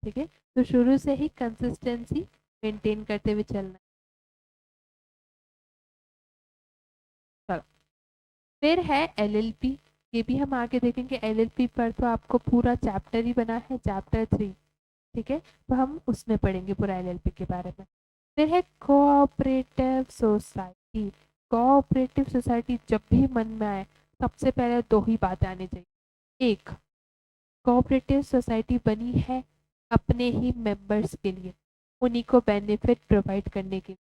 ठीक है, तो शुरू से ही कंसिस्टेंसी मेंटेन करते हुए चलना है। चलो, फिर है एलएलपी, ये भी हम आगे देखेंगे। एलएलपी पर तो आपको पूरा चैप्टर ही बना है, चैप्टर 3। ठीक है, तो हम उसमें पढ़ेंगे पूरा एलएलपी के बारे में। फिर है कोऑपरेटिव सोसाइटी। कोऑपरेटिव सोसाइटी जब भी मन में आए सबसे पहले दो ही बातें आनी चाहिए। एक, कोऑपरेटिव सोसाइटी बनी है अपने ही मेंबर्स के लिए, उन्हीं को बेनिफिट प्रोवाइड करने के लिए।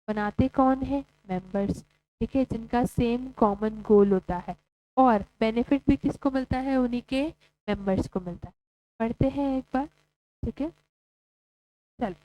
बनाते कौन है, मेंबर्स, ठीक है, जिनका सेम कॉमन गोल होता है, और बेनिफिट भी किसको मिलता है, उन्हीं के मेंबर्स को मिलता है। पढ़ते हैं एक बार, ठीक है। चल,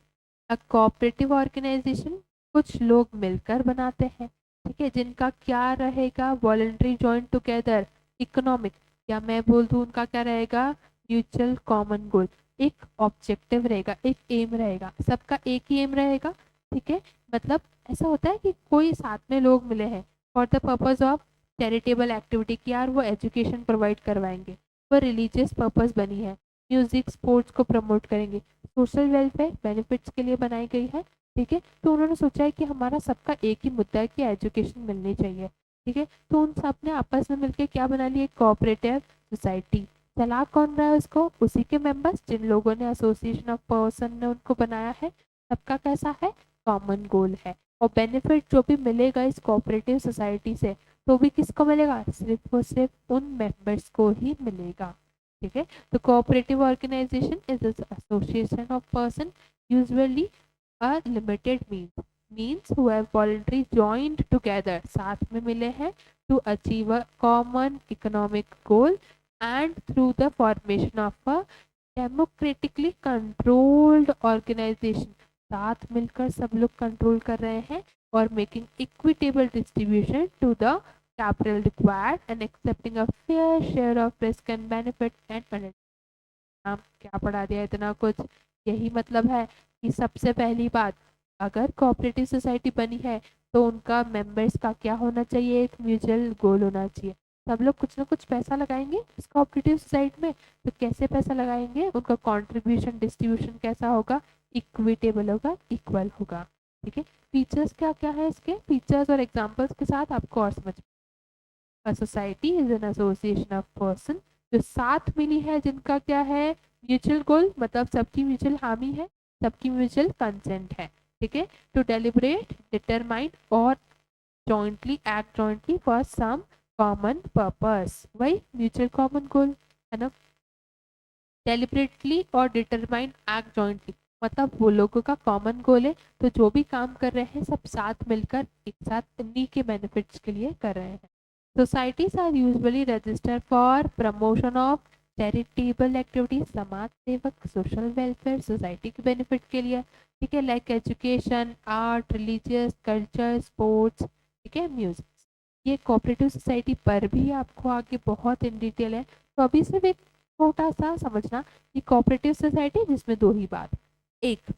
अ कोऑपरेटिव ऑर्गेनाइजेशन कुछ लोग मिलकर बनाते हैं, ठीक है, जिनका क्या रहेगा, वॉलंटरी जॉइंट टुगेदर इकोनॉमिक, या मैं बोल दूं उनका क्या रहेगा, म्यूचुअल कॉमन गोल। एक ऑब्जेक्टिव रहेगा, एक एम रहेगा, सबका एक ही एम रहेगा। ठीक है, मतलब ऐसा होता है कि कोई साथ में लोग मिले हैं for the purpose of charitable activity, कि यार वो एजुकेशन प्रोवाइड करवाएंगे, वो रिलीजियस पर्पज बनी है, म्यूजिक स्पोर्ट्स को प्रमोट करेंगे, सोशल वेलफेयर बेनिफिट्स के लिए बनाई गई है। ठीक है, तो उन्होंने सोचा है कि हमारा सबका एक ही मुद्दा है कि एजुकेशन मिलनी चाहिए। ठीक है, तो उन सब ने आपस में मिलकर क्या बना लिया, कोऑपरेटिव सोसाइटी, चला कौन रहा है उसको? उसी के मेंबर्स जिन लोगों ने एसोसिएशन ऑफ पर्सन ने उनको बनाया है, सबका कैसा है? कॉमन गोल है। और बेनिफिट जो भी मिलेगा इस कोऑपरेटिव सोसाइटी से, तो भी किसको मिलेगा? सिर्फ और सिर्फ उन मेंबर्स को ही मिलेगा। ठीक है, तो cooperative organisation is association of person usually a limited means who have voluntary joined together, साथ में मिले हैं, to achieve a common economic goal and through the formation of a democratically controlled organization, साथ मिलकर सब लोग कंट्रोल कर रहे हैं और making equitable distribution to the capital required and accepting a fair share of risk and benefit and हम क्या पढ़ा दिया इतना कुछ? यही मतलब है कि सबसे पहली बात, अगर कोऑपरेटिव सोसाइटी बनी है तो उनका मेंबर्स का क्या होना चाहिए? एक म्यूचुअल गोल होना चाहिए। सब लोग कुछ ना कुछ पैसा लगाएंगे इस कोऑपरेटिव सोसाइटी में, तो कैसे पैसा लगाएंगे? उनका कंट्रीब्यूशन डिस्ट्रीब्यूशन कैसा होगा? इक्विटेबल होगा, इक्वल होगा। ठीक है, फीचर्स क्या क्या है इसके? फीचर्स और एग्जांपल्स के साथ आपको और समझ। A society is an association of person, जो साथ मिली है जिनका क्या है? म्यूचुअल गोल, मतलब सबकी म्यूचुअल हामी है, सबकी म्यूचुअल कंसेंट है। ठीक है, टू डेलिब्रेट डिटरमाइन और jointly act jointly for some common purpose, वही म्यूचुअल कॉमन गोल है ना। डेलिब्रेटली और डिटरमाइन एक्ट जॉइंटली, मतलब वो लोगों का कॉमन गोल है, तो जो भी काम कर रहे हैं सब साथ मिलकर एक साथ इन्हीं के बेनिफिट्स के लिए कर रहे हैं। Societies are usually register for promotion of charitable activities, समाज सेवक, सोशल वेलफेयर, सोसाइटी के बेनिफिट के लिए। ठीक है, like education, art, religious, culture, sports, ठीक है, म्यूजिक। ये कोऑपरेटिव सोसाइटी पर भी आपको आगे बहुत इन डिटेल है, तो अभी सिर्फ एक छोटा सा समझना कि कोऑपरेटिव सोसाइटी जिसमें दो ही बात, एक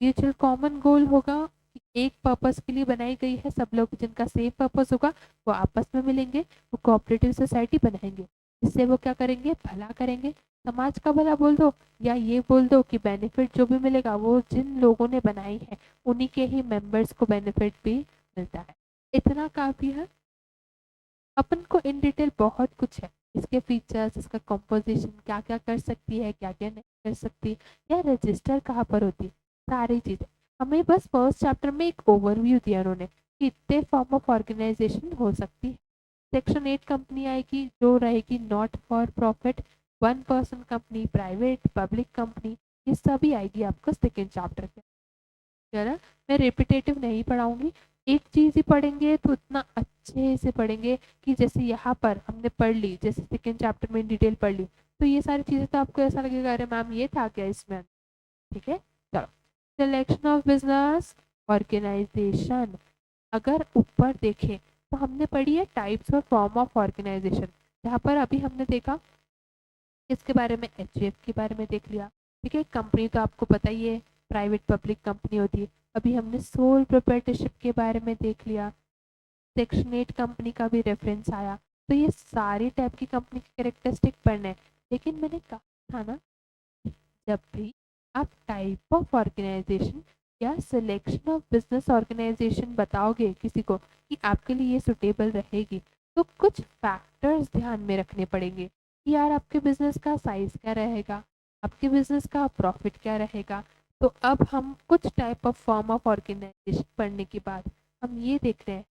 म्यूचुअल कॉमन गोल होगा, एक पर्पस के लिए बनाई गई है, सब लोग जिनका सेम पर्पस होगा वो आपस में मिलेंगे, वो कोऑपरेटिव सोसाइटी बनाएंगे, जिससे वो क्या करेंगे? भला करेंगे। समाज का भला बोल दो या ये बोल दो कि बेनिफिट जो भी मिलेगा वो जिन लोगों ने बनाई है उन्हीं के ही मेंबर्स को बेनिफिट भी मिलता है। इतना काफी है। अपन को इन डिटेल बहुत कुछ है, इसके फीचर्स, इसका कंपोजिशन, क्या क्या कर सकती है, क्या क्या नहीं कर सकती, या रजिस्टर कहाँ पर होती है, सारी चीजें। हमें बस फर्स्ट चैप्टर में एक ओवरव्यू दिया उन्होंने कि इतने फॉर्म ऑफ ऑर्गेनाइजेशन हो सकती है। सेक्शन 8 कंपनी आएगी जो रहेगी not for profit, 1 person company, private, public company, ये सभी आएगी आपको सेकेंड चैप्टर के। है, मैं रिपीटेटिव नहीं पढ़ाऊंगी, एक चीज ही पढ़ेंगे तो इतना अच्छे से पढ़ेंगे कि जैसे यहाँ पर हमने पढ़ ली, जैसे सेकेंड चैप्टर में डिटेल पढ़ ली, तो ये सारी चीजें तो आपको ऐसा लगेगा अरे मैम ये था क्या इसमें। ठीक है, चलो। सिलेक्शन ऑफ बिजनेस ऑर्गेनाइजेशन, अगर ऊपर देखें तो हमने पढ़ी है टाइप्स और फॉर्म ऑफ ऑर्गेनाइजेशन, जहाँ पर अभी हमने देखा इसके बारे में, एचयूएफ के बारे में देख लिया। ठीक है, कंपनी तो आपको पता ही है, प्राइवेट पब्लिक कंपनी होती है। अभी हमने सोल प्रोप्राइटरशिप के बारे में देख लिया, सेक्शन 8 कंपनी का भी रेफरेंस आया। तो ये सारी टाइप की कंपनी के कैरेक्टरिस्टिक पढ़ने हैं। लेकिन मैंने कहा था ना, जब भी आप टाइप ऑफ ऑर्गेनाइजेशन या सिलेक्शन ऑफ बिजनेस ऑर्गेनाइजेशन बताओगे किसी को कि आपके लिए ये सुटेबल रहेगी, तो कुछ फैक्टर्स ध्यान में रखने पड़ेंगे कि यार आपके बिजनेस का साइज क्या रहेगा, आपके बिजनेस का प्रॉफिट क्या रहेगा। तो अब हम कुछ type of form of organisation पढ़ने के बाद हम ये देख रहे हैं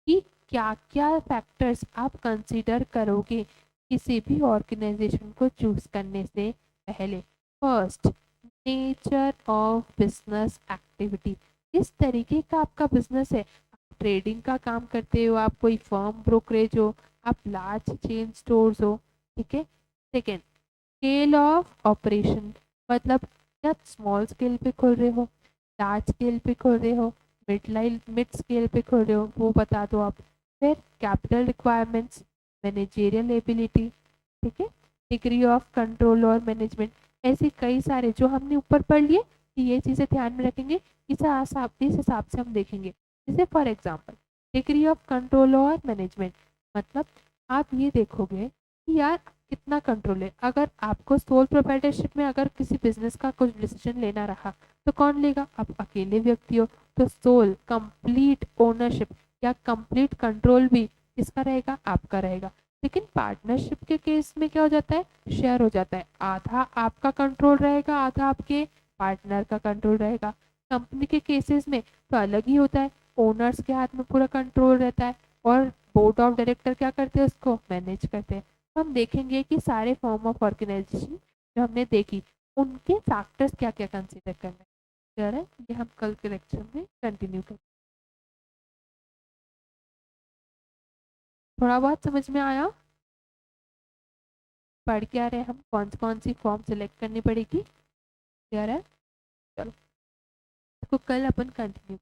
कि क्या क्या फैक्टर्स आप कंसीडर करोगे किसी भी ऑर्गेनाइजेशन को चूज करने से पहले। First, nature of business activity, किस तरीके का आपका बिजनेस है। आप ट्रेडिंग का काम करते हो, आप कोई फर्म ब्रोकरेज हो, आप लार्ज चेन स्टोर्स हो। ठीक है। सेकेंड, स्केल ऑफ ऑपरेशन, मतलब क्या स्मॉल स्केल पे खोल रहे हो, लार्ज स्केल पे खोल रहे हो, मिड स्केल पे खोल रहे हो, वो बता दो आप। फिर कैपिटल रिक्वायरमेंट्स, मैनेजेरियल एबिलिटी, ठीक है, डिग्री ऑफ कंट्रोल और मैनेजमेंट, ऐसे कई सारे जो हमने ऊपर पढ़ लिए कि ये चीज़ें ध्यान में रखेंगे, इस हिसाब से हम देखेंगे। जैसे for example degree of control और मैनेजमेंट, मतलब आप ये देखोगे कि यार कितना कंट्रोल है। अगर आपको सोल प्रोप्राइटरशिप में अगर किसी बिजनेस का कुछ डिसीजन लेना रहा तो कौन लेगा? आप अकेले व्यक्ति हो, तो सोल कंप्लीट ओनरशिप या कंप्लीट कंट्रोल भी किसका रहेगा? आपका रहेगा। लेकिन पार्टनरशिप के केस में क्या हो जाता है, शेयर हो जाता है, आधा आपका कंट्रोल रहेगा, आधा आपके पार्टनर का कंट्रोल रहेगा। कंपनी के केसेस में तो अलग ही होता है, ओनर्स के हाथ में पूरा कंट्रोल रहता है और बोर्ड ऑफ डायरेक्टर क्या करते हैं, उसको मैनेज करते हैं। तो हम देखेंगे कि सारे फॉर्म ऑफ ऑर्गेनाइजेशन जो हमने देखी उनके फैक्टर्स क्या क्या कंसिडर करना है। क्लियर है, ये हम कल के लेक्चर में कंटिन्यू करें। थोड़ा बहुत समझ में आया? पढ़ के आ रहे हैं हम, कौन सी फॉर्म सिलेक्ट करनी पड़ेगी। क्लियर है, चलो इसको कल अपन कंटिन्यू